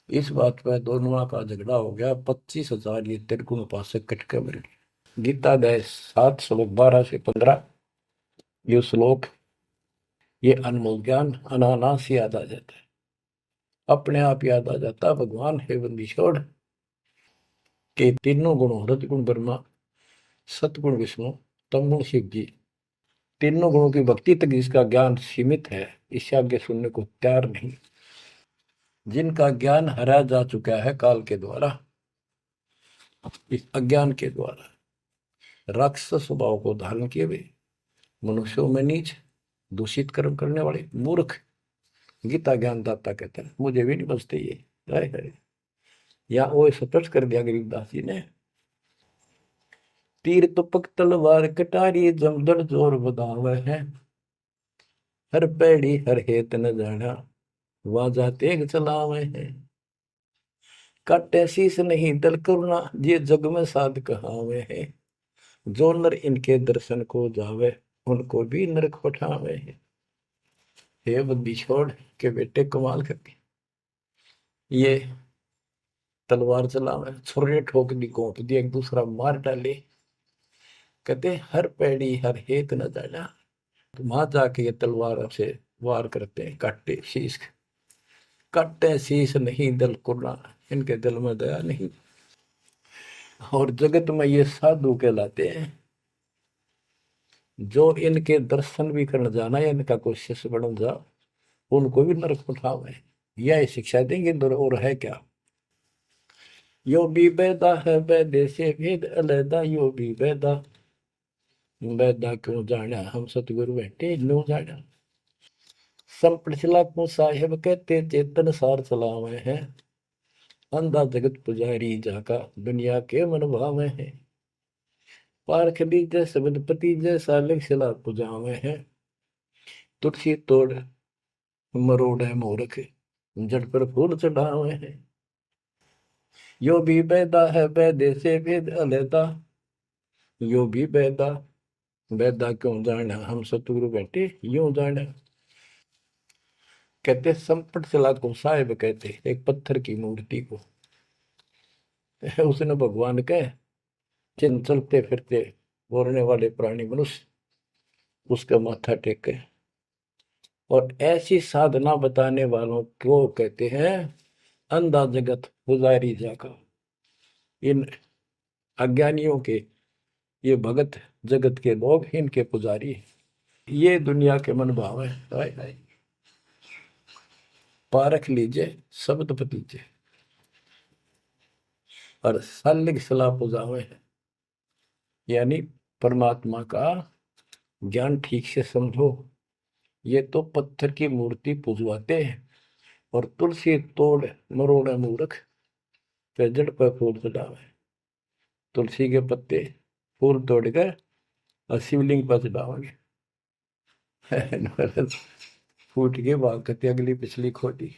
इस बात पर दोनों का झगड़ा हो गया। 25,000 ये त्रिगुण उपासक कटके मर गए। गीता अध्याय 7 श्लोक 12 से 15 ये श्लोक, ये अनमोल ज्ञान अनायास याद आ जाता है, अपने आप याद आ जाता। भगवान है बंदी छोड़ के तीनों गुणों रजगुण ब्रह्मा, सतगुण विष्णु, तमगुण शिव जी, तीनों गुणों की भक्ति तक जिसका ज्ञान सीमित है, इससे आगे सुनने को तैयार नहीं। जिनका ज्ञान हरा जा चुका है काल के द्वारा, इस अज्ञान के द्वारा, राक्षस स्वभाव को धारण किए हुए, मनुष्यों में नीच, दूषित कर्म करने वाले मूर्ख, गीता ज्ञानदाता कहते हैं, मुझे भी नहीं बचते ये। हाय या वो स्पष्ट कर दिया गरीबदास जी ने। तीर तुपक तलवार कटारी जमदड़ जोर बधावे है, हर पैड़ी हर हेत न जाना, वाजा तेग चलावे है। काटे शीस नहीं दल करुणा, ये जग में साध कहावे है, जो नर इनके दर्शन को जावे, उनको भी नरक पठावे है। हे बंदी छोड़ के बेटे कमाल करके ये तलवार चलावे, छुरे ठोक दी, घोंप दी, एक दूसरा मार डाले। कहते हर पैड़ी हर हेत न जाना, तो वहां जाके ये तलवार से वार करते हैं, काटे शीश, काटे शीश नहीं दल कुर्रा, इनके दिल में दया नहीं। और जगत में ये साधु कहलाते हैं, जो इनके दर्शन भी करने जाना या इनका कोई शिष्य बन जा, उनको भी नरक उठावे। यह शिक्षा देंगे और है क्या। यो भी बैदा है वैदे से भेद अलैदा, यो भी बैदा, बैदा क्यों जाना हम सतगुरु बैठे नो जाना। संपड़िचला को साहेब कहते चेतन सार चलावे हैं, अंधा जगत पुजारी जाका दुनिया के मन भावे हैं। पारख दीजय शब्द पति जैसा लिखला पुजावे हैं, तुलसी तोड़ मरोड़े मूर्ख, जड़ पर फूल चढ़ावे हैं। यो भी बैदा है बैदे से भेद अलैदा, यो भी बैदा, बैदा क्यों जाना हम सतगुरु बैठे यूं जाना। कहते संपट चला को साहेब कहते एक पत्थर की मूर्ति को, उसने भगवान कह चिन्ह चलते फिरते बोलने वाले प्राणी मनुष्य उसका माथा टेके। और ऐसी साधना बताने वालों को कहते हैं अंधा जगत पुजारी जाका। इन अज्ञानियों के, ये भगत जगत के लोग इनके पुजारी, ये दुनिया के मन भाव है। हाय हाय, पारख लीजिए शब्द पतीजे और सालिग सलाह पुजावे है। यानी परमात्मा का ज्ञान ठीक से समझो। ये तो पत्थर की मूर्ति पुजवाते हैं और तुलसी तोड़ मरोड़े मूर्ख पे जड़ पर फूल चढ़ावे। तुलसी के पत्ते फूल तोड़कर और शिवलिंग पर चढ़ावेंगे। फूट के भाग करते अगली पिछली खोटी।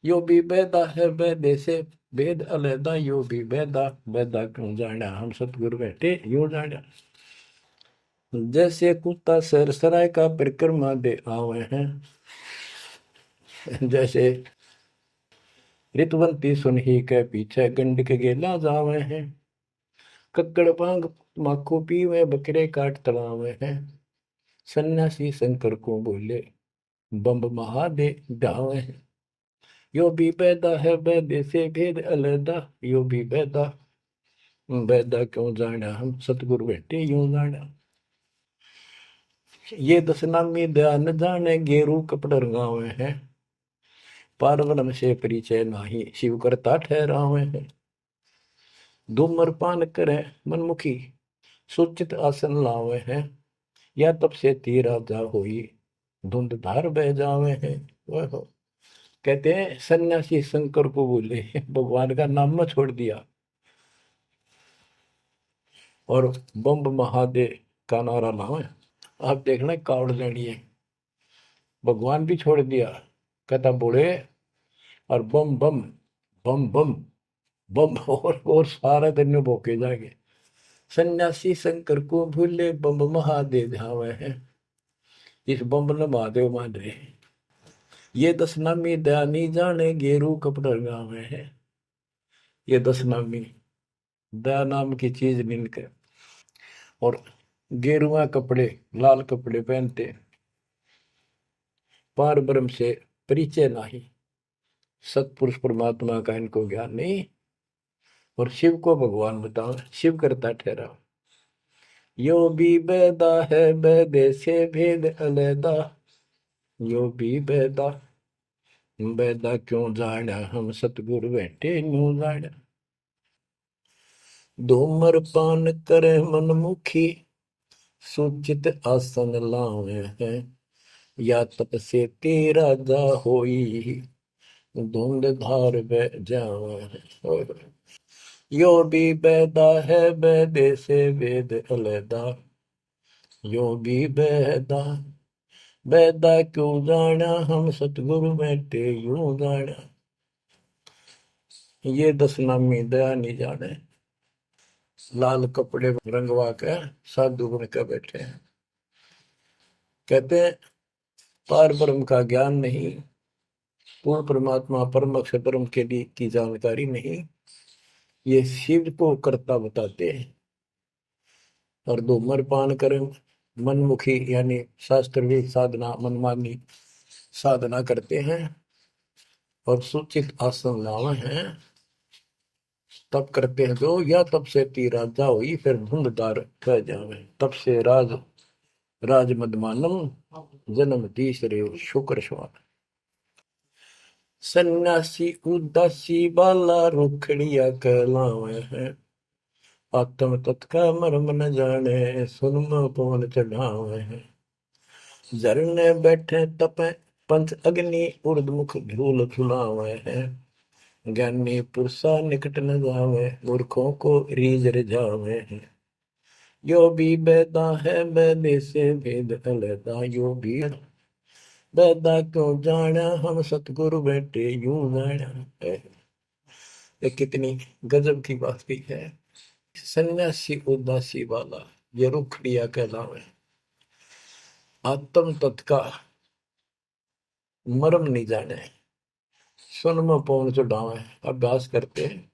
यो भी बेदा है बेदे से वेद अलैदा, यो भी बेदा बेदा क्यों जाना हम सतगुरु बैठे यूं जाना। जैसे कुत्ता सरसराय का परिक्रमा दे आवे हैं, जैसे ऋतुवंती सुनही के पीछे गंड के गेला जावे हैं। कक्कड़ पांग माखो पीवे बकरे काट तड़ावे हैं। सन्यासी शंकर को बोले बम्ब महादे ढावे हैं। यो भी पैदा है बैदे से भेद अलैदा, यो भी पैदा बैदा क्यों जाना हम सतगुरु बैठे यूं जाना। ये दशनामी ध्यान जाने गेरू कपड़ रंगावे हैं। पार्वण से परिचय नाही शिव करता ठहरावे हैं। धूम्रपान करे मनमुखी सुचित आसन लावे हैं। या तब से तीरा जा होई धुंध धार बह जावे हैं। वह कहते हैं सन्यासी शंकर को बोले भगवान का नाम में छोड़ दिया और बम्ब महादेव का नारा लावे। आप देखना कावड़ लेनी है, भगवान भी छोड़ दिया, कहता बोले और बम बम बम बम बम और सारा दिन भोके जाएंगे। सन्यासी शंकर को भूले बम महादेव धावे हैं। इस बम ने महादेव मान रहे। ये दशनामी दयानी जाने गेरू कपड़ा गावे हैं। ये दशनामी दया नाम की चीज मिलकर और गेरुआ कपड़े लाल कपड़े पहनते। पार ब्रह्म से परिचय नहीं, सतपुरुष परमात्मा का इनको ज्ञान नहीं और शिव को भगवान बताओ, शिव करता ठहरा। यो भी बेदा है बेदे से भेद अलैदा, यो भी बेदा बेदा क्यों जाना हम सतगुरु बैठे यूं जाना। धूम्रपान करे मनमुखी सुचित आसन लावे हैं। या तप से तेरा जा होई धुंध धार बह जावे। यो भी बेदा है बेदे से वेद अलैदा, यो भी बेदा बेदा क्यों जाना हम सतगुरु बैठे यूं जाना। ये दशनामी दया नहीं जाने, लाल कपड़े रंगवा के साधु बन के बैठे हैं। कहते हैं पार ब्रह्म का ज्ञान नहीं, पूर्ण परमात्मा परम अक्षर ब्रह्म के लिए की जानकारी नहीं, ये शिव को करता बताते हैं। और धूम्रपान करें मनमुखी यानी शास्त्र साधना मनमानी साधना करते हैं और सूचित आसन लावे हैं। तब करते हैं जो या तब से तीरा जाओ फिर धुंधदार कह जावे। तब से राज मदमानम जन्म तीसरे शुक्र स्वान। सन्यासी उदासी बाला रुखड़िया कहलावे हैं। आत्म तत्का मर्म न जाने सुन पवन चढ़ावे हैं। झरने बैठे तपे पंच अग्नि उर्दमुख झूल झुलावे हैं। ज्ञानी पुरुषा निकट न जावे मूर्खों को रीझ रिझावे हैं। यो भी बेदा है बेदे से भेद अलैदा, यो भी बेदा क्यों जाना हम सतगुरु बैठे यूं जाना। ये कितनी गजब की बात की है। सन्यासी उदासी वाला ये रुखड़िया कहलावे। आत्म तत्का मर्म नहीं जाने सुन में पवन चढ़ावे। अभ्यास करते हैं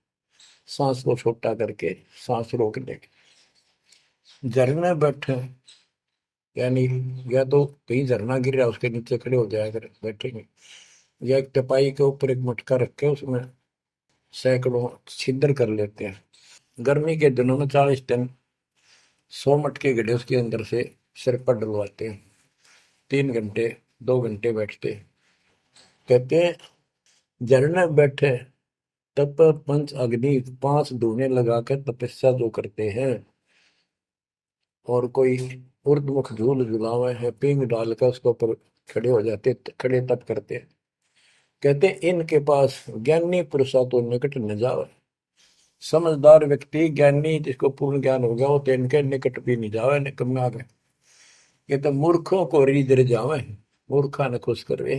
सांस को छोटा करके सांस रोकने के। झरने बैठे यानी या तो कहीं झरना गिर रहा है उसके नीचे खड़े हो जाया कर बैठेंगे, या एक टपाई के ऊपर एक मटका रख के उसमें सैकड़ों छिद्र कर लेते हैं। गर्मी के दिनों में 40 टन 100 मटके गड्ढे उसके अंदर से सिर पर डलवाते हैं। 3 घंटे 2 घंटे बैठते हैं। कहते हैं झरने बैठे तप पंच अग्नि 5 धूने लगाकर तपस्या जो करते हैं, और कोई उर्दमुख झूल झुलावे है पींग डालकर उसके ऊपर खड़े हो जाते, खड़े तप करते हैं। कहते हैं इनके पास ज्ञानी पुरुषा तो निकट न जावे। समझदार व्यक्ति ज्ञानी जिसको पूर्ण ज्ञान हो गया वो तो इनके निकट भी नहीं जावे, निकम आ गए। ये तो मूर्खों को रीदर जावे, मूर्खा ने खुश करवे।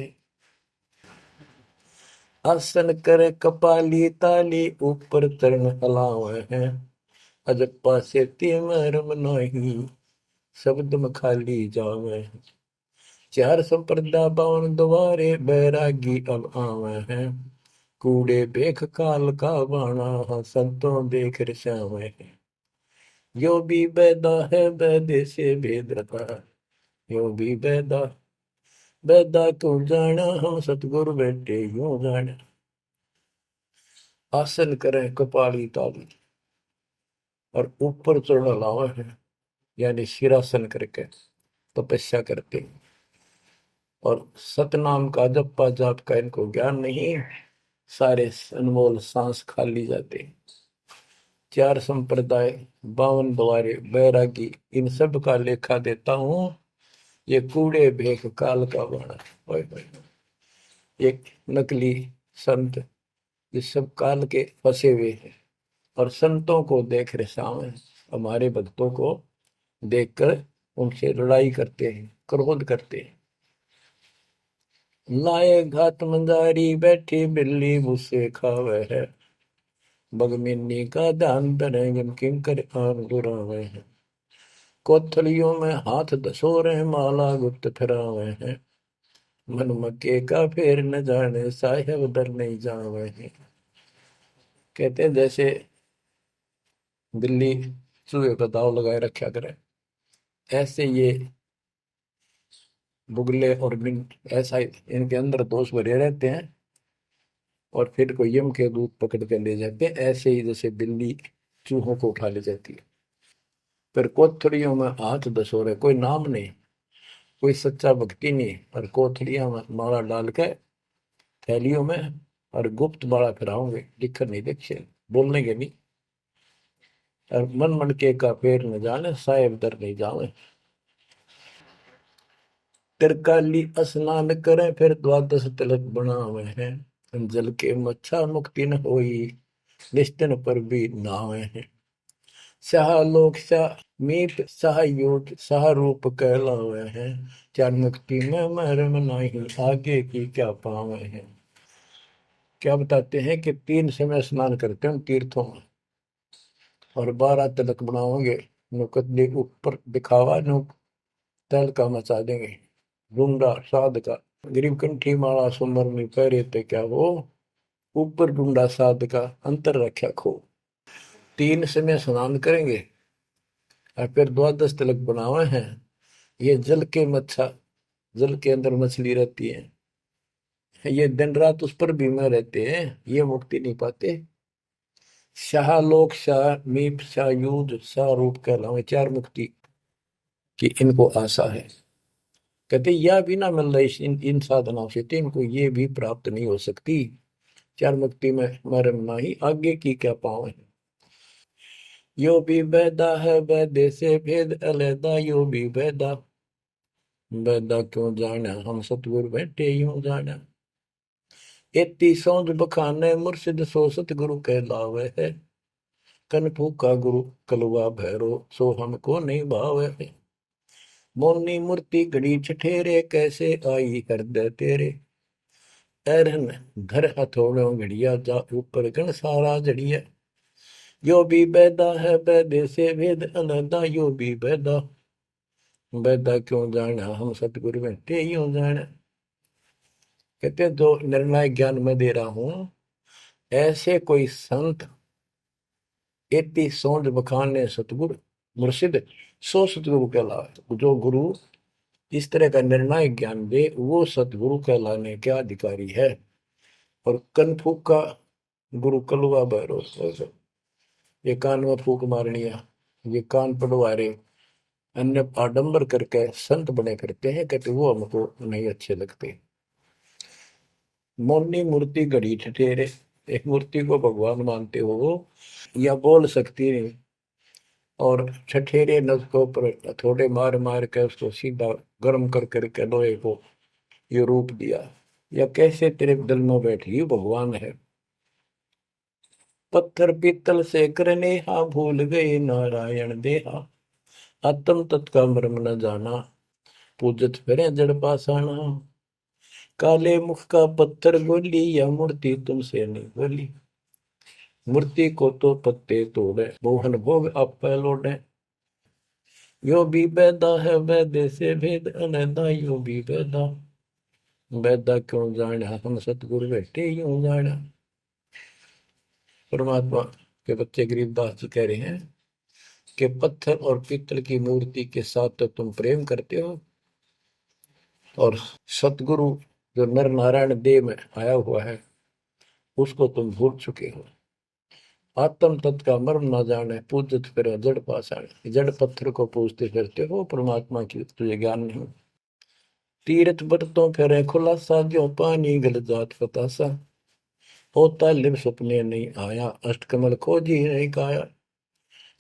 आसन करे कपाली ताली ऊपर चरण हलावे हैं, अजप्पा से तिमरम नहीं शब्द में खाली जावे। चार संप्रदा बावन द्वारे बैरागी अब आवे हैं, कूड़े बेख काल का बाणा संतों देख रसावे हैं। यो भी बैदा है बैदे से भेद रखा, यो भी बैदा बैदा क्यों जाना हम सतगुरु बैठे यूं जाना। आसन करें कपाली ताली और ऊपर चढ़ लावा है, यानी सिरासन करके तपस्या करते हैं। और सतनाम का जप्पा जाप का इनको ज्ञान नहीं, सारे अनमोल सांस खाली जाते। चार संप्रदाय 52 द्वारे बैरागी इन सब का लेखा देता हूं, ये कूड़े भेख काल का बाणा। एक नकली संत ये सब काल के फंसे हुए हैं, और संतों को देख रहे सामने हमारे भक्तों को देखकर उनसे लड़ाई करते हैं, क्रोध करते हैं। लाए घात मंजारी बैठी बिल्ली मुझसे खावे है, बगमिनी का ध्यान धरे किंकर आन दुरावे हैं। कोथलियों में हाथ दसोरे माला गुप्त फिरावे हैं, मन मक्के का फेर न जाने साहेब डर नहीं जावे हैं। कहते हैं जैसे बिल्ली चूहे पर दाव लगाए रखा करे, ऐसे ये बुगले और मिंट ऐसा इनके अंदर दोष भरे रहते हैं, और फिर को यम के दूत पकड़ कर ले जाते हैं। ऐसे ही जैसे बिल्ली चूहों को उठा ले जाती है। फिर कोथड़ियों में हाथ दसोरे, कोई नाम नहीं, कोई सच्चा भक्ति नहीं, और कोथड़ियां में माला डाल के थैलियों में और गुप्त माला फिराओगे, दिखकर नहीं देखे, बोलने के नहीं। और मन मन के का फेर न जाने साहेब दर नहीं जावे। तिरकाली स्नान करें फिर द्वादश तिलक बनावे हैं, जल के मच्छा मुक्ति न होई निश्चन पर भी नावे हैं। शाह लोक शाह मीत शाह योग शाह रूप कहलावे हैं, चार मुक्ति में मरम नहीं आगे की क्या पावे हैं। क्या बताते हैं कि 3 समय स्नान करते हैं तीर्थों में, और 12 तिलक बनाओगे, नुकत ऊपर दिखावा नु तल का मचा देंगे, डूंगा साध का गरीब कंठी माला सुमर में पैरे ते क्या वो, ऊपर डूंडा साध का अंतर रख्या खो। 3 समय स्नान करेंगे और फिर द्वादश तिलक बनावे हैं। ये जल के मच्छा, जल के अंदर मछली रहती है, ये दिन रात उस पर बीमार रहते हैं, ये मुक्ति नहीं पाते। शाह लोक शाह मीप शाह युद्ध शाह रूप कहलावे, 4 मुक्ति की इनको आशा है। कहते यह भी ना मिल रही इन साधनाओं से, तो इनको ये भी प्राप्त नहीं हो सकती। 4 मुक्ति में मरम नाही आगे की क्या पावे। यो भी बैदा है बैदे से भेद अलैदा, यो भी बैदा बैदा क्यों जाना हम सतगुरु बैठे यूं जाना। एती सौंध बखाने मुर्शिद सो सतगुरु कहलावे है, कन फूका गुरु कलवा भैरो सो हमको नहीं भावे है। मोनी मूर्ति घड़ी ठठेरे कैसे आई हृदय तेरे, ऐरन घर हथौड़ों घड़िया जा ऊपर गण सारा जड़िया। यो भी बैदा है बैदे से भेद अलैदा, यो भी बैदा बैदा क्यों जाना हम सतगुरु बैठे यूं जाना। कहते जो निर्णय ज्ञान में दे रहा हूं, ऐसे कोई संत एती सौंध बखाने सतगुरु मुर्शिद सो सतगुरु कहलावे। जो गुरु इस तरह का निर्णायक ज्ञान दे वो सतगुरु कहलाने के अधिकारी है। और कन फूक का गुरु कलुआ भैरो, ये कान में फूक मारनी है, ये कान पड़वा रहे, अन्य आडंबर करके संत बने करते हैं, कहते वो हमको नहीं अच्छे लगते। मौनी मूर्ति घड़ी ठठेरे, एक मूर्ति को भगवान मानते हो या बोल सकती नहीं, और ठठेरे न उसको ऊपर थोड़े मार मार के उसको सीधा गर्म कर करके लोहे को ये रूप दिया, या कैसे तेरे दिल में बैठी भगवान है। पत्थर पीतल से करने हा भूल गए नारायण देहा, आत्म तत्का मर्म न जाना, पूजत फिरे जड़ पासाना। काले मुख का पत्थर बोली या मूर्ति तुमसे नहीं बोली, मूर्ति को तो पत्ते तोड़े मोहन भोग आप लौटे। यो भी बैदा है वैदे से भेद अलैदा, यो भी बैदा बैदा क्यों जाना, हम सतगुरु बैठे यूं जाना। परमात्मा के बच्चे गरीबदास जी कह रहे हैं कि पत्थर और पीतल की मूर्ति के साथ तो तुम प्रेम करते हो, और सतगुरु जो नर नारायण देव में आया हुआ है उसको तुम भूल चुके हो। आत्म तत्व का मर्म ना जाने, पूजत फिर जड़ पाषाण, जड़ पत्थर को पूजते फिरते हो, परमात्मा की तुझे ज्ञान नहीं। तीर्थ बरतों फिर खुलासा, जो पानी गल जात फतासा, होता लिव सपने नहीं आया, अष्टकमल खोजी नहीं काया।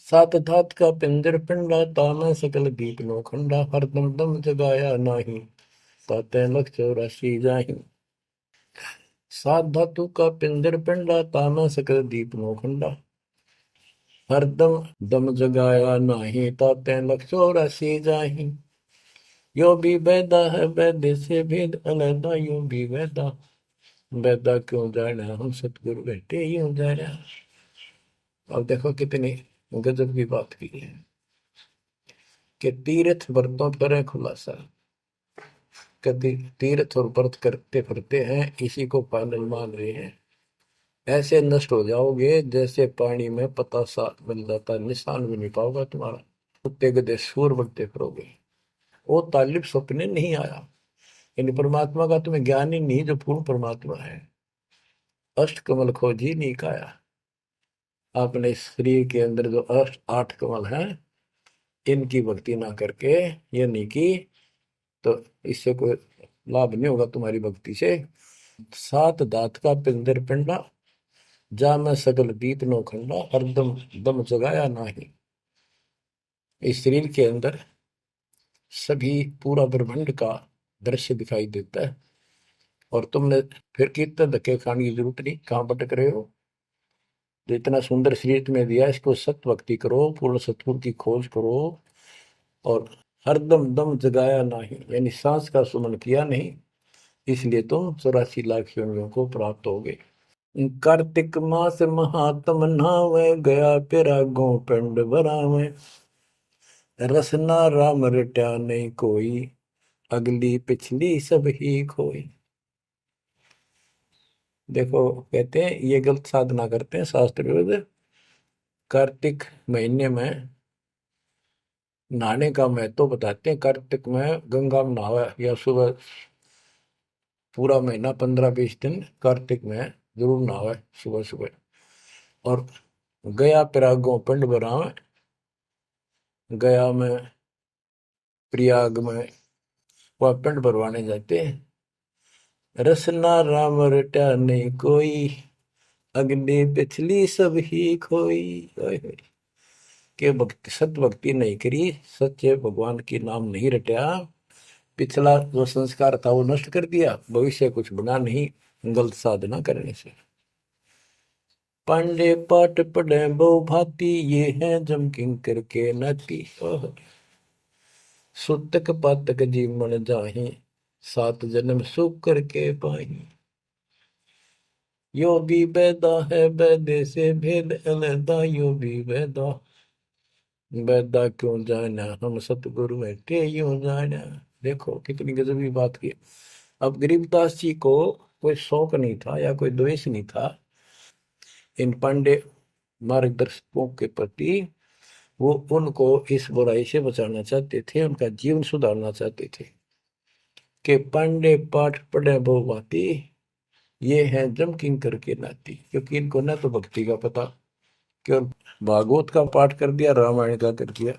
सात धात का पिंजर पिंडा, ताना सकल दीप नो खंडा, हरदम दम जगाया नाही, ताते लख 84 जाहि। सात धातु का पिंजर पिंडा, ताना सकल दीप नो खंडा, हरदम दम जगाया नाही, ताते लख 84 जाहि। यो भी बैदा है वैद्य से भेद अलैदा, यो भी बैदा बैदा क्यों जाना, हम सतगुरु बैठे यूं जाना। अब देखो कितनी गजब की बात की है कि तीर्थ व्रतों पर खुलासा, कभी तीर्थ और व्रत करते फिरते हैं, इसी को पालन मान रहे हैं। ऐसे नष्ट हो जाओगे जैसे पानी में पतासा मिल जाता, निशान भी नहीं पाओगे तुम्हारा, कुत्ते गधे सूर बनते फिरोगे। वो तालिब सपने नहीं आया, यानी परमात्मा का तुम्हें ज्ञान ही नहीं जो पूर्ण परमात्मा है। अष्ट कमल खोजी नहीं काया, आपने शरीर के अंदर जो अष्ट 8 कमल हैं इनकी भक्ति ना करके ये नहीं की तो इससे कोई लाभ नहीं होगा तुम्हारी भक्ति से। सात दात का पिंदर पिंडा, जा मैं सकल दीप नो खंडा, हरदम दम जगाया नाही। इस शरीर के अंदर सभी पूरा ब्रह्मांड का दृश्य दिखाई देता है, और तुमने फिर कितने धक्के खाने की जरूरत नहीं, कहाँ भटक रहे हो। जो इतना सुंदर शरीर तुम्हें दिया इसको सत्य भक्ति करो, पूर्ण सतगुरु की खोज करो, और हरदम दम जगाया नहीं, यानी सांस का सुमन किया नहीं, इसलिए तुम 84 लाख योनियों को प्राप्त हो गए। कार्तिक मास महात्म नहावे, गया पिरागों पिंड भरावे, रसना राम रट्या नहीं कोई, अगली पिछली सब ही खोई। देखो कहते हैं ये गलत साधना करते हैं शास्त्र विरुद्ध। कार्तिक महीने में नहाने का महत्व बताते हैं। कार्तिक में गंगा में नहावा, या सुबह पूरा महीना 15-20 दिन कार्तिक में जरूर नहावा सुबह सुबह। और गया प्रयागों पिंड भरावे, गया में प्रयाग में वह पिंड भरवाने जाते हैं। रसना राम रटा नहीं कोई, अग्नि पिछली सब ही खोई। के भक्ति सत भक्ति नहीं करी, सच्चे भगवान की नाम नहीं रटा, पिछला जो संस्कार था वो नष्ट कर दिया, भविष्य कुछ बना नहीं गलत साधना करने से। पांडे पाठ पढ़े बहु भांति, ये है जम किंकर के नाती। सुतक पातक जीवन जाहि, 7 जन्म सुख करके पाही। यो भी बैदा है बैदे से भेद अलैदा, यो भी बैदा बैदा क्यों जाना, हम सतगुरु बैठे यूं जाना। देखो कितनी गजब की बात की। अब गरीबदास जी को कोई शौक नहीं था या कोई द्वेष नहीं था इन पांडे मार्गदर्शकों के प्रति, वो उनको इस बुराई से बचाना चाहते थे, उनका जीवन सुधारना चाहते थे कि पांडे पाठ पढ़े बहुभांति, ये है जम किंकर के नाती। क्योंकि इनको ना तो भक्ति का पता, केवल भागवत का पाठ कर दिया, रामायण का कर दिया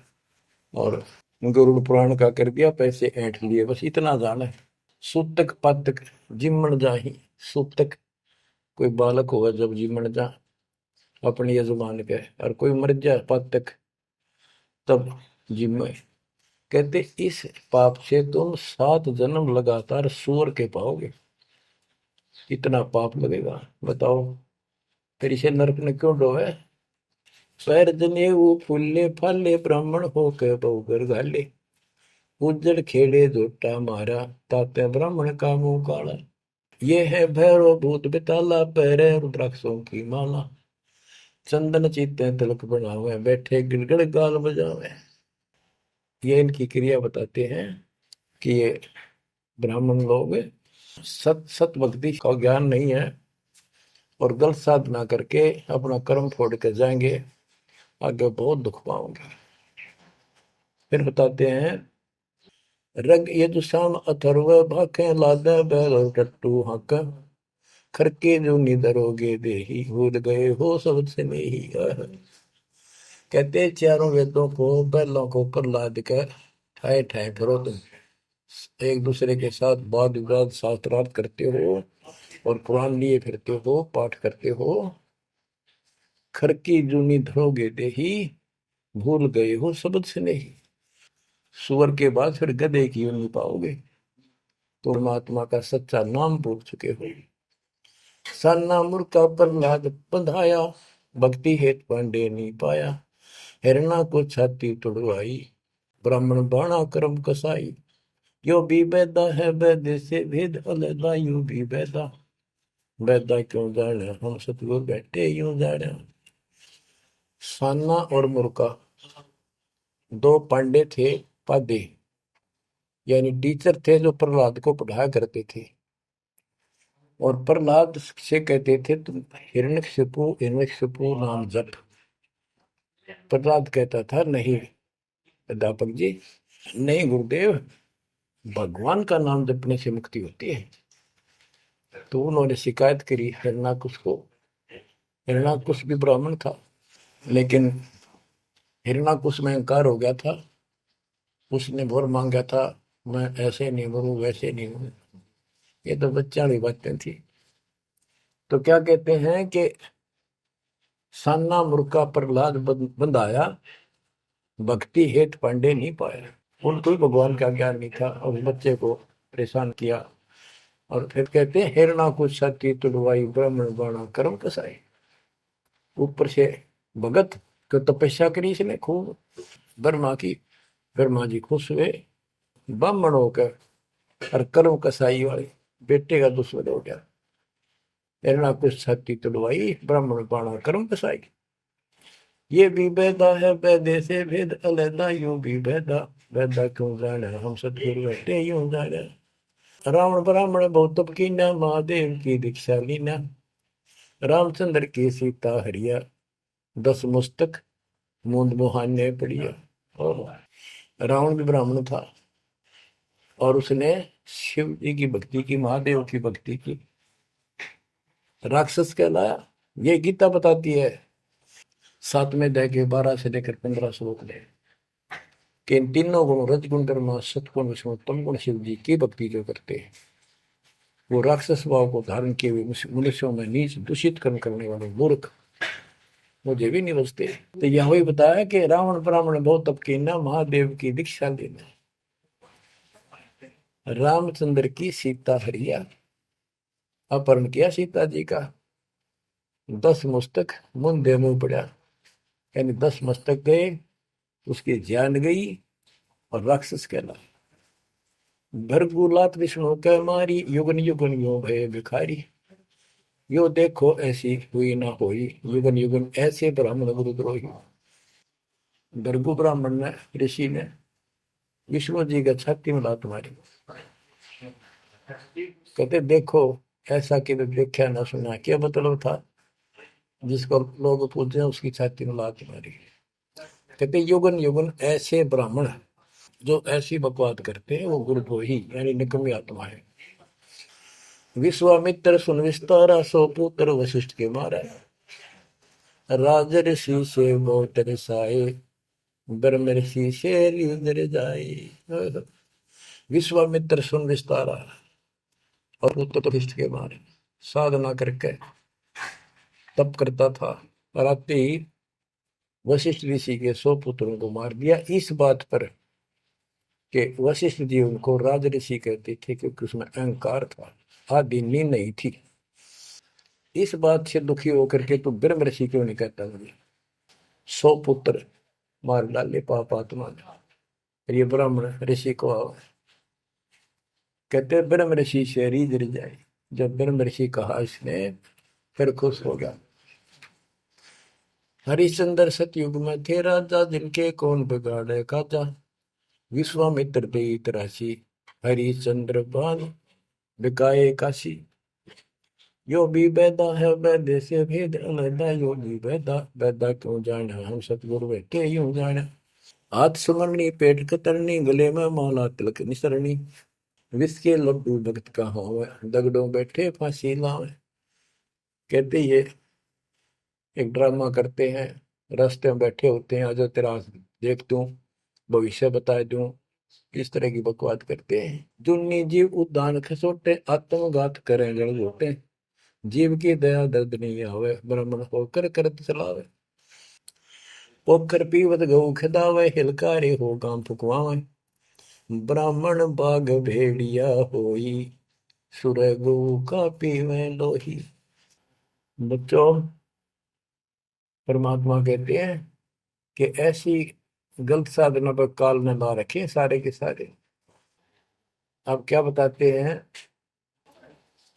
और गरुड़ पुराण का कर दिया, पैसे ऐंठ लिए, बस इतना जाना है। सूतक पातक जिमण जाही। सूतक कोई बालक होगा जब जिमण जा अपने यजमान के, और कोई मर जाए पातक तब जिम्मे। कहते इस पाप से तुम 7 जन्म लगातार सूअर के पाओगे। इतना पाप लगेगा, बताओ। फिर इसे नरक ने क्यों डोवे? पैर जने वो फूले फाले ब्राह्मण हो के बहुगर घाले, उज्जड़ खेड़े झोटा मारा, ताते ब्राह्मण का मुंह काला। ये है भैरव भूत बिताला, पैरे रुद्राक्षों की माला, चंदन चीते तिलक बनावे, बैठे गिड़गड़ गाल बजावे। ये इनकी क्रिया बताते हैं कि ये ब्राह्मण लोग सत सत भक्ति का ज्ञान नहीं है और गलत साधना करके अपना कर्म फोड़ कर जाएंगे, आगे बहुत दुख पाओगे। फिर बताते हैं रग यजुषाम अथर्व भाखे लादा बैल टट्टू हक, खरके जो निधरोगे देही, भूल गए हो सबसे नहीं। कहते चारों वेदों को बैलों को प्रहलाद कर ठाए ठाए फिरो तुम, एक दूसरे के साथ वाद विवाद शास्त्रार्थ करते हो और कुरान लिए फिरते हो, पाठ करते हो। खरकी जूनी धरोगे देही, भूल गए हो शब्द से नहीं। सुअर के बाद फिर गधे की यूं नहीं पाओगे, तो परमात्मा का सच्चा नाम भूल चुके हो। सन्ना मुर्का प्रहलाद बंधाया, भक्ति हेत पांडे नहीं पाया, हिरणा को छाती तुड़वाई, ब्राह्मण बाणा कर्म कसाई। यो भी बैदा है बैदे से भेद अलगा, यूं भी बैदा, बैदा क्यों जाने हम सतगुरु बैठे यूं जाने। सान्ना और मुर्का 2 पांडे थे, पादे यानी टीचर थे जो प्रहलाद को पढ़ाया करते थे। और प्रहलाद से कहते थे तुम हिरण्यकशिपु नाम जप। प्रहलाद कहता था नहीं अध्यापक जी, नहीं गुरुदेव, भगवान का नाम जपने से मुक्ति होती है। तो उन्होंने शिकायत करी हिरणाकुश को। हिरणाकुश भी ब्राह्मण था, लेकिन हिरणाकुश में अहंकार हो गया था। उसने भोर मांगा था, मैं ऐसे नहीं मरूं वैसे नहीं मरूं। ये तो बच्चा वाली बातें थी। तो क्या कहते हैं कि सान्ना मुर्का प्रहलाद बंधाया, भक्ति हेत पांडे नहीं पाया। उनको भी भगवान का ज्ञान नहीं था और बच्चे को परेशान किया। और फिर कहते हैं हिरणा को छाती तुड़वाई, ब्राह्मण बाणा कर्म कसाई। ऊपर से भगत को तपस्या करी इसने खूब ब्रह्मा की, ब्रह्मा जी खुश हुए, ब्राह्मण होकर और कर्म कसाई वाले बेटे का दुश्मन हो गया। हिरणा को छाती तुड़वाई, ब्राह्मण बाणा कर्म कसाई। ये भी बैदा है बैदे से भेद अलैदा, यूं भी बैदा, बैदा क्यों जाने हम सतगुरु बैठे यूं जाने। रावण ब्राह्मण बहुत तप कीना, महादेव की दीक्षा लीना, रामचंद्र की सीता हरिया, 10 मुस्तक मूंद मुहाने पड़िया। और रावण भी ब्राह्मण था और उसने शिव जी की भक्ति की, महादेव की भक्ति की, राक्षस कहलाया। ये गीता बताती है 7वें अध्याय के 12 से लेकर 15 श्लोक में कि इन तीनों गुण रजगुण ब्रह्मा सतगुण विष्णु तम गुण शिव जी की भक्ति जो करते हैं वो राक्षस भाव को धारण किए हुए मनुष्यों में नीच दूषित कर्म करने वाले मूर्ख मुझे भी नहीं बचते। तो यह वही बताया कि रावण ब्राह्मण बहुत तप कीना, महादेव की दीक्षा लेना, रामचंद्र की सीता हरिया, अपहरण किया सीता जी का, 10 मस्तक मुंदे मुंह पड़ा, यानी 10 मस्तक गए, उसकी जान गई और राक्षस कहला। भरगुलात विष्णु कह मारी, युगन युगन यो भय भिखारी, यो देखो ऐसी हुई ना होई, युगन युगन ऐसे ब्राह्मण गुरुद्रोही। भृगु ब्राह्मण ने, ऋषि ने विष्णु जी का छाती में लात मारी, कहते देखो ऐसा कि देखा ना सुना। क्या मतलब था? जिसको लोग पूछे उसकी छाती में लात मारी। कहते युगन युगन ऐसे ब्राह्मण जो ऐसी बकवाद करते हैं वो गुरुद्रोही यानी निकम्मी आत्मा है। विश्वामित्र सुन विस्तारा, सो पुत्र वशिष्ठ के मारा। राजर्षि से बहुत रसाए, ब्रह्म ऋषि से लीदर जाए। विश्वामित्र सुन विस्तारा और पुत्र वशिष्ठ के मारे। साधना करके तप करता था और आते ही वशिष्ठ ऋषि के 100 पुत्रों को मार दिया। इस बात पर कि वशिष्ठ जी उनको राज ऋषि कहते थे क्योंकि उसमें अहंकार था, आदि नींद नहीं थी। इस बात से दुखी होकर के तो ब्रह्म ऋषि क्यों नहीं कहता मुझे? 100 पुत्र मार डाले पाप आत्मा ने। ये ब्राह्मण ऋषि को कहते ब्रह्म ऋषि से रीझ जाए। जब ब्रह्म ऋषि कहा इसने फिर खुश हो गया। हरिश्चंद्र सतयुग में थे राजा, जिनके कौन बिगाड़े काजा। विश्वामित्र देत राशि, हरिश्चंद्र बान बिकाए काशी। यो भी बैदा है वैद्य से भेद अलैदा, यो भी बैदा बैदा क्यों जाना, हम सतगुरु बैठे यूं जाना। हाथ सुमरनी पेट कतरनी, गले में माला तिलक निसरनी। विष के लड्डू भक्त का हो, दगड़ों बैठे फांसी लावे। कहते ये एक ड्रामा करते हैं, रास्ते में बैठे होते हैं, आज तेरा देख दूं, भविष्य बता दूं, इस तरह की बकवाद करते हैं। जुन्नी जीव उद्दान खसोटे, आत्मघात करें जड़ जोटे। जीव की दया दर्द नहीं आवे, ब्राह्मण होकर करत चलावे। पोखर पीवत गऊ खिदावे, हिलकारे हो गांव फुकवावे। ब्राह्मण बाग भेड़िया होई, सुर गऊ का पीवे लोही। बच्चों, परमात्मा कहते हैं कि ऐसी गलत साधना पर काल ने ला रखे सारे के सारे। अब क्या बताते हैं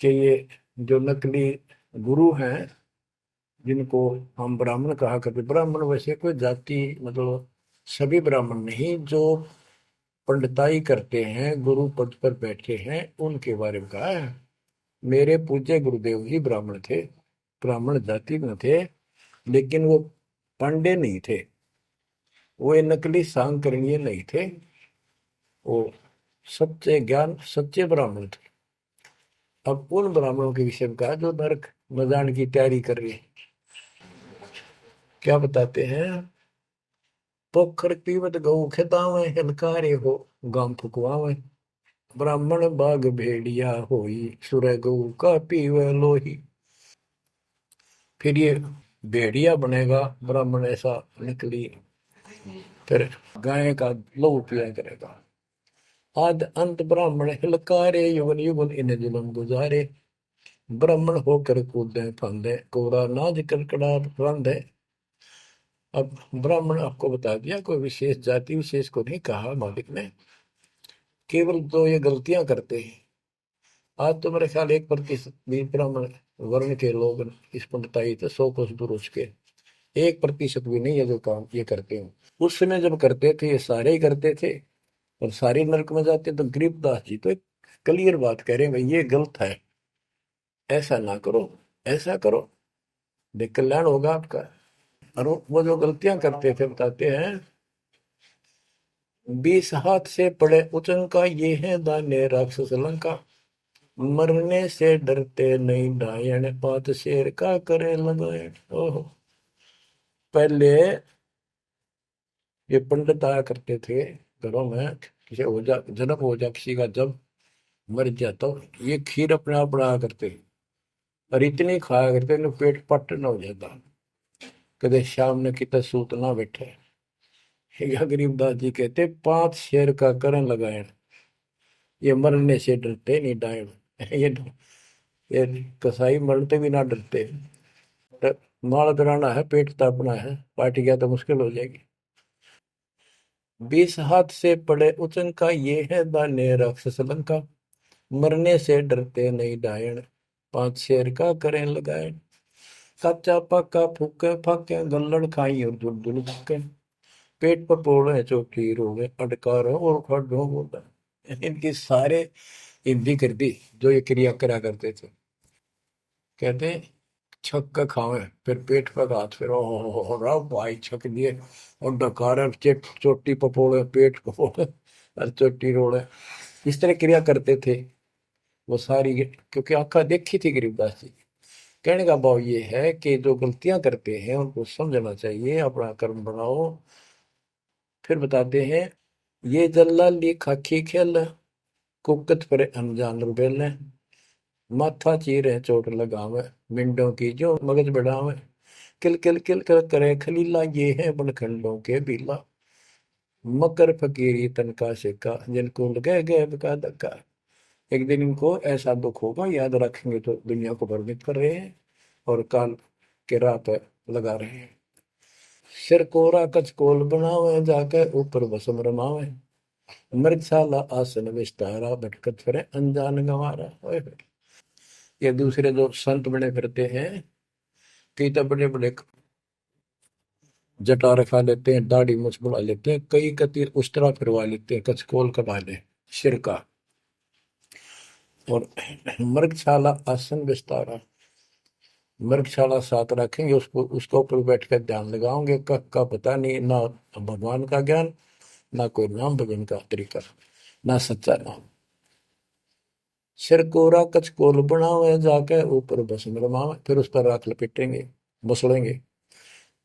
कि ये जो नकली गुरु हैं, जिनको हम ब्राह्मण कहा करते, ब्राह्मण वैसे कोई जाति मतलब सभी ब्राह्मण नहीं, जो पंडिताई करते हैं, गुरु पद पर बैठे हैं, उनके बारे में कहा है। मेरे पूज्य गुरुदेव ही ब्राह्मण थे, ब्राह्मण जाति में थे, लेकिन वो पांडे नहीं थे, वो ये नकली सांकरणीय नहीं थे, वो सच्चे ज्ञान सच्चे ब्राह्मण थे। अब उन ब्राह्मणों के विषय में कहा जो नरक में जाने की तैयारी कर रहे हैं। क्या बताते हैं? पोखर पीवत गऊ खेतावे, हिलकारे हो गांव फुकवावे। ब्राह्मण बाग भेड़िया होई, सुर गऊ का पीवे लोही। फिर ये भेड़िया बनेगा ब्राह्मण, ऐसा निकली, फिर गाय का लहू पिया करेगा। आद अंत ब्राह्मण हिलकारे, युगन युगन इन जुलम गुजारे। ब्राह्मण होकर कूदे फांदे, कोरा नाज कड़कड़ा फांदे। अब ब्राह्मण आपको बता दिया, कोई विशेष जाति विशेष को नहीं कहा मालिक ने, केवल तो ये गलतियां करते हैं। आज तो मेरे ख्याल 1% भी ब्राह्मण वर्ण के लोग इस पंडिताई से 100 कोस दूर उठ के 1% भी नहीं है जो काम ये करते हैं। उस समय जब करते थे ये सारे ही करते थे और सारे नरक में जाते। तो गरीबदास जी तो एक क्लियर बात कह रहे हैं, भाई ये गलत है, ऐसा ना करो, ऐसा करो, देख कल्याण होगा आपका। और वो जो गलतियां करते थे बताते हैं, 20 हाथ से पड़े उचंका, ये है दाने राक्षस लंका। मरने से डरते नहीं डायन, 5 शेर का करे लगायन। ओहो, पहले ये पंडित आया करते थे घरों में, किसी हो जा जन्म हो जा किसी का, जब मर जाता तो ये खीर अपने आप बनाया करते और इतनी खाया करते न पेट पट न हो जाता, कदे शाम ने कितना सूत ना बैठे। या गरीबदास जी कहते 5 शेर का करण लगाए, ये मरने से डरते नहीं डायन। ये कसाई मरते भी ना डरते। माल कराना है, पेट तापना है, पार्टी गया तो मुश्किल हो जाएगी। 20 हाथ से पड़े उचन का, ये है दाने राक्षस लंका। मरने से डरते नहीं डायन, 5 शेर का करें लगाए। कच्चा पक्का फूके फाके, गल्लड़ खाई और दुल दुल के। पेट पर पोड़े चोटी रोवे, अटकारो और खड़ो बोला। इनकी सारे हिंदी कर दी जो ये क्रिया करा करते थे। कहते छक्का खावे, फिर पेट पर हाथ, फिर ओहो रा भाई छक दिए, और डकार चोटी पपोड़े, पेट पपोड़े और चोटी रोड़े, इस तरह क्रिया करते थे वो सारी, क्योंकि आंखा देखी थी गरीबदास जी। कहने का भाव ये है कि जो गलतियां करते हैं उनको समझना चाहिए, अपना कर्म बनाओ। फिर बताते हैं, ये जल्लाली खाकी खेल, कुकत पर अनजान रुबेल, माथा चीरे चोट लगावे, मिंडों की जो मगज बढ़ावे, किल किल किल कर करे खलीला, ये है बनखंडों के बीला, मकर फकीरी तनका सिक्का, जिनको लगे गए का धक्का। एक दिन इनको ऐसा दुख होगा, याद रखेंगे तो दुनिया को भ्रमित कर रहे हैं और काल के राह पे लगा रहे हैं। सिर कोरा कचकोल बनावे, जाके ऊपर भस्म रमावे, मृगशाला आसन विस्तारा, भटकत फिरे अनजान गंवारा। ओए होए। ये दूसरे जो संत बने फिरते हैं, कई तो बड़े बड़े जटा रखा लेते हैं, दाढ़ी मुछ बढ़ा लेते हैं, कई कति उस्तरा फिरवा लेते हैं, कचकोल कटा ले सिर का, और मृगशाला आसन विस्तारा, मृगशाला साथ रखेंगे, उसको उसके ऊपर बैठ कर ध्यान लगाओगे, कख का पता नहीं, ना भगवान का ज्ञान, ना कोई नाम भजन का तरीका, ना सच्चा नाम। सिर कोरा कचकोल बनावे, जाके ऊपर भस्म रमावे, फिर उस पर राख लपेटेंगे, मसलेंगे।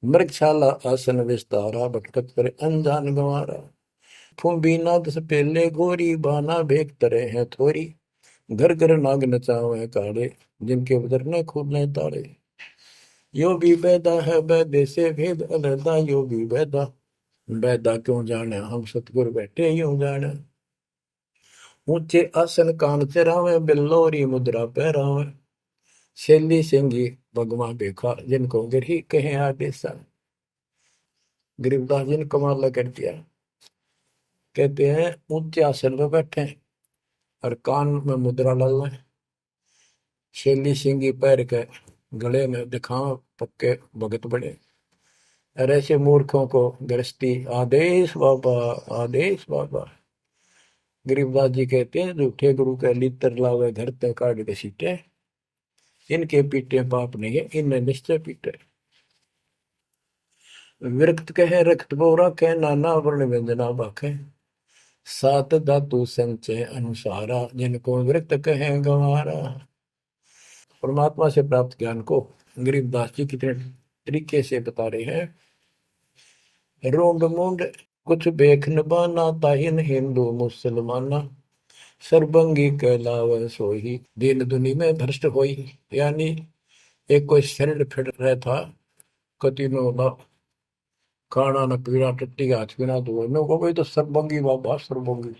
मृगशाला आसन विस्तारा, भटकत पर अनजान गंवारा, फूंबी नाद से पहले गोरी, बाना भेक तरे हैं थोरी, घर घर नाग नचावे काड़े, जिनके उधर न खुले ताड़े। यो भी बैदा है बैदे से भेद अलहदा, यो भी बैदा, बैदा क्यों जाने हम सतगुर बैठे यूं जाने। ऊंचे आसन कान चरावे, बिल्लोरी मुद्रा पहरावे, शैली सिंगी भगवा देखा, जिनको गिरही कहे आदेशा। गरीबदास जी ने कमाल कर दिया, कहते हैं ऊंचे आसन में बैठे और कान में मुद्रा डाल, शैली सिंगी पैर के गले में दिखाओ पक्के भगत बड़े, और ऐसे मूर्खों को गृहस्थी आदेश बाबा, आदेश बाबा। गरीबदास जी कहते हैं, झूठे गुरु के लितर लावे, घर ते काट के सीटे, इनके पीटे पाप नहीं है, इन्हें निश्चय पीटे। विरक्त कहे रक्त बोरा कह, नाना वर्ण व्यंजना बाखे, सात धातु संचय अनुसारा, जिनको विरक्त कहे गंवारा। परमात्मा से प्राप्त ज्ञान को गरीबदास जी कितने तरीके से बता रहे हैं। रोंड मुंड कुछ बेख न बाना, ताहिन हिंदू मुसलमाना, सरबंगी कहलावे सोही, दीन दुनी में भ्रष्ट होई। यानी एक कोई शरीर फिर रहा था, कति नो ना खाना न पीना, टट्टी हाथ पीना, तो मैं को भाई तो सरबंगी बाबा, सरबंगी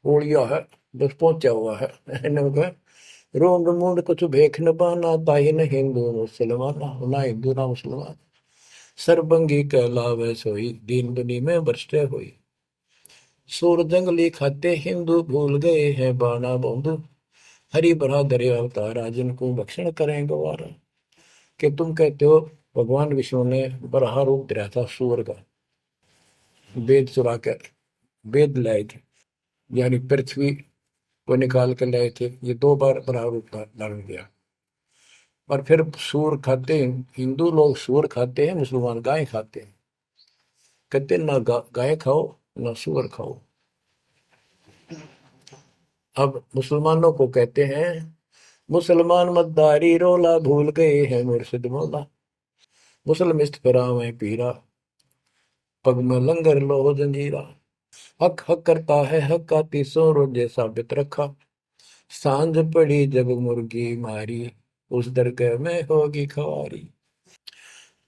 ओलिया है, बस पहुंचा हुआ है। इन्होंने कहा रोंड मुंड कुछ भेख न बाना, ताहिन हिंदू मुसलमाना, ना हिंदू ना मुसलमान, सरबंगी कहलावे सोई, दीन दुनी में भ्रष्ट हुई। सूर जंगली खाते हिंदू, भूल गए हैं बाना बंधु, हरि भरा दरे अवतारा, जिनको भक्षण करें गवारा। कि तुम कहते हो भगवान विष्णु ने बराह रूप दिया था सूर का, वेद चुरा कर वेद लाए थे, यानी पृथ्वी को निकाल कर लाए थे, ये दो बार बराह रूप धारण किया। और फिर सूर खाते हैं हिंदू लोग, सूर खाते हैं, मुसलमान गाय खाते हैं। कहते ना गाय खाओ ना सूअर खाओ। अब मुसलमानों को कहते हैं, मुसलमान मद्दारी रोला, भूल गए हैं मुर्शिद मौला, मुसलमिस्त फरावे पीरा, पग में लंगर लो जंजीरा। हक हक करता है हक का, तीसों रोजे साबित रखा, सांझ पड़ी जब मुर्गी मारी, उस दरगाह में होगी खवारी।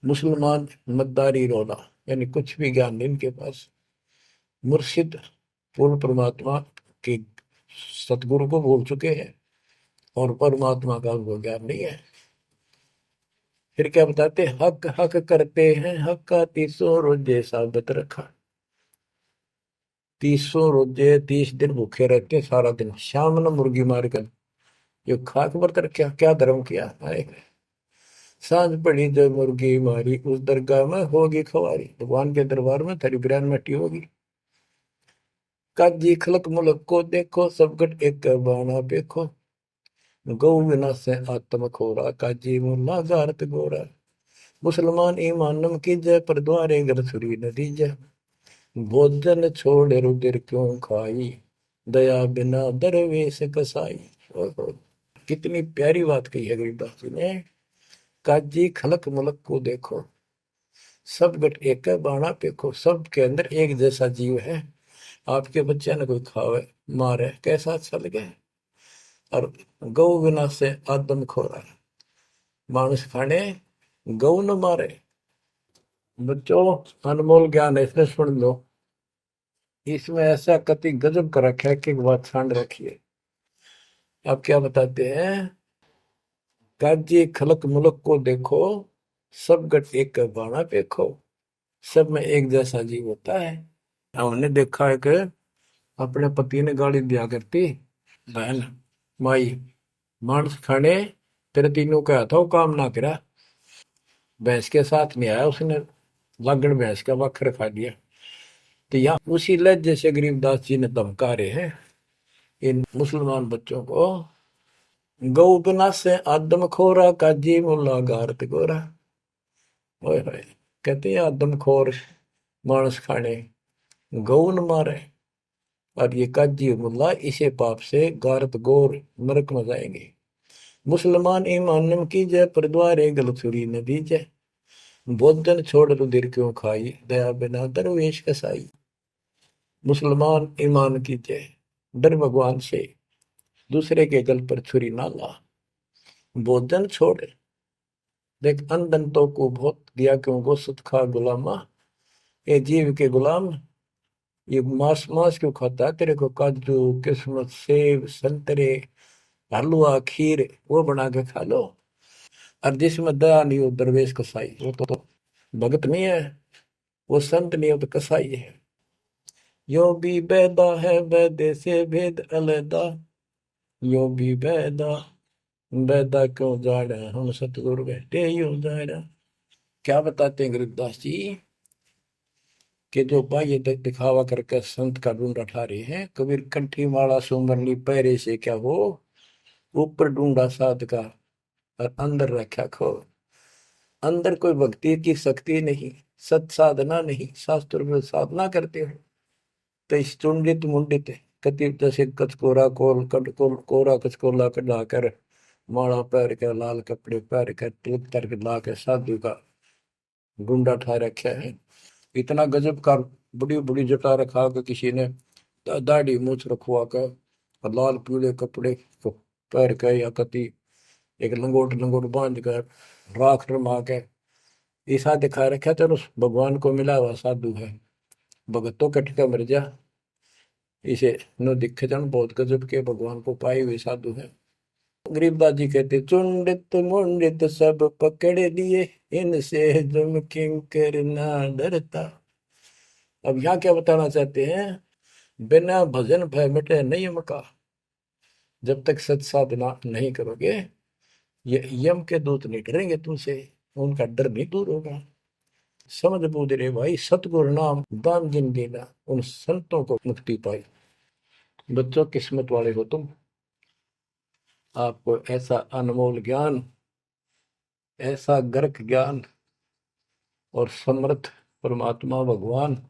मुसलमान मद्दारी रोला, यानी कुछ भी ज्ञान नहीं इनके पास। मुर्शिद पूर्ण परमात्मा के सतगुरु को भूल चुके हैं, और परमात्मा का उनको ज्ञान नहीं है। फिर क्या बताते, हक हक करते हैं हक का, तीसों रोजे साबित रखा। तीसों रोजे 30 दिन भूखे रहते हैं, सारा दिन शाम न मुर्गी मार कर, ये खाक बर्तर क्या क्या धर्म किया है। सांझ पड़ी जो मुर्गी मारी, उस दरगाह में होगी खवारी, भगवान के दरबार में तेरी बिरयान मट्टी होगी। काजी खलक मुलक को देखो, सब गट एक बाना देखो, गौ बिना से आत्म खोरा, काजी मुल्ला गारत गोरा। मुसलमान ईमानम की जय, पर द्वारे घर छुरी न दीजय। भोजन छोड़ रुधिर क्यों खाई, दया बिना दरवेश कसाई। ओहो, कितनी प्यारी बात कही है गरीबदास जी ने। काजी खलक मलक को देखो, सब गट एक है बाणा पेखो। सब के अंदर एक जैसा जीव है। आपके बच्चे ने कोई खावे मारे कैसा अच्छा लगे। और गौ बिना से आदम खोरा, मानुष खाने गौ न मारे। बच्चों, अनमोल ज्ञान है, इसने सुन लो। इसमें ऐसा कति गजब कर रखा है कि बात छांड रखी है। आप क्या बताते हैं? काजी खलक मुलक को देखो, सब गट एक का बाणा पेखो। सब में एक जैसा जीव होता है। हमने देखा है कि अपने पति ने गाली दिया करती, बहन माई मांस खाने तेरे तीनों का था, वो काम ना करा। भैंस के साथ नहीं आया उसने, लागण भैंस का बखर खा लिया। तो यहाँ उसी लहजे से गरीबदास जी ने धमका रहे हैं इन मुसलमान बच्चों को। गौ बिना से आदम खोरा, काजी मुल्ला गारत गोरा। ओए होए, कहते हैं आदम खोर मांस खाने गौ न मारे, और ये काजी मुल्ला इसे पाप से गारत गोर नरक में जाएंगे। मुसलमान ईमान की जय, पर द्वारे गल छुरी न दीजय। भोजन छोड़ रुधिर क्यों खाई, दया बिना दरवेश कसाई। मुसलमान ईमान की जय, डर भगवान से, दूसरे के गल पर छुरी ना ला। भोजन छोड़, देख अंधन तो को बहुत दिया क्यों गो सुत खा गुलामा। ये जीव के गुलाम, ये मांस मांस क्यों खाता है? तेरे को काजू किस्मत सेब संतरे हलवा खीर वो बना के खा लो। और जिसमें दया नहीं हो दरवेश कसाई, वो तो भगत नहीं है, वो संत नहीं हो तो कसाई है। यो भी बैदा है बैदे से भेद अलैदा, यो भी बैदा, बैदा क्यों जाड़ा हम सतगुरु बैठे यूं जाड़ा। क्या बताते हैं गरीबदास जी कि जो बाह्य दिखावा करके संत का ढूंढा ठा रहे हैं। कबीर कंठी माला सुमरनी पैरे से क्या हो, ऊपर ढूंढा साध का और अंदर रखा खो। अंदर कोई भक्ति की शक्ति नहीं, सत साधना नहीं, शास्त्र में साधना करते हो तो इस चुंडित मुंडित कति जैसे कचकोरा कोल कट कोल कोरा कचकोला कढ़ाकर माला पैर के लाल कपड़े पैर के तिलक तर ला के साधु का गुंडा ठा रखा है। इतना गजब का बड़ी बड़ी जटा रखा के किसी ने दाढ़ी मूछ रखवा कर और लाल पीले कपड़े को पैर के या कति एक लंगोट लंगोट बांध कर राख रमा के ऐसा दिखा रखा। चलो भगवान को मिला हुआ साधु है, भगतों कट के मर जा। इसे न दिखे जन बहुत गजब के भगवान को पाए हुए साधु है। गरीबदास जी कहते चुंडित मुंडित सब पकड़ लिए, इनसे जम किंकर ना डरता। अब यहाँ क्या बताना चाहते हैं? बिना भजन भय मिटे नहीं मका। जब तक सत साधना नहीं करोगे ये यम के दूत नहीं डरेंगे तुमसे, उनका डर नहीं दूर होगा। समझ बूझ रे भाई, सतगुरु नाम दान जिन देना, उन संतों को मुक्ति पाई। बच्चों, किस्मत वाले हो तुम, आपको ऐसा अनमोल ज्ञान, ऐसा गर्क ज्ञान और समर्थ परमात्मा भगवान,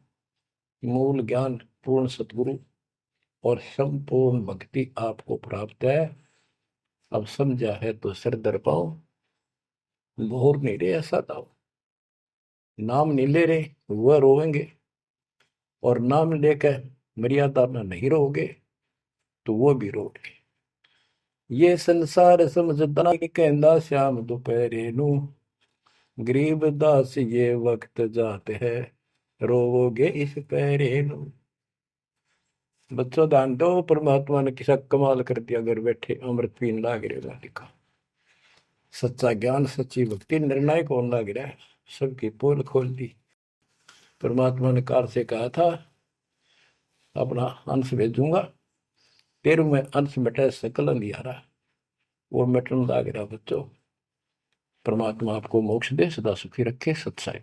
मूल ज्ञान पूर्ण सतगुरु और संपूर्ण भक्ति आपको प्राप्त है। अब समझा है तो सिर दर पाओ, बोर नहीं रहे ऐसा दाओ। नाम नहीं ले रहे वह रोएंगे, और नाम लेकर मर्यादा में नहीं रहोगे तो वो भी रोगे। ये संसार समझदा कहंदा श्याम दोपहरे नू, गरीब दास ये वक्त जात है, रोवोगे इस पैरे नू। बच्चों ध्यान दो, परमात्मा ने किसा कमाल कर दिया, घर बैठे अमृत पीन लाग रहे लिखा। सच्चा ज्ञान सच्ची भक्ति निर्णायक होने लग रहा है, सबकी पोल खोल दी। परमात्मा ने कार से कहा था अपना अंश भेजूंगा, तेरू में अंश मिटा सकल अंधियारा, वो मिटन लग रहा। बच्चों, परमात्मा आपको मोक्ष दे, सदा सुखी रखे। सत्साई।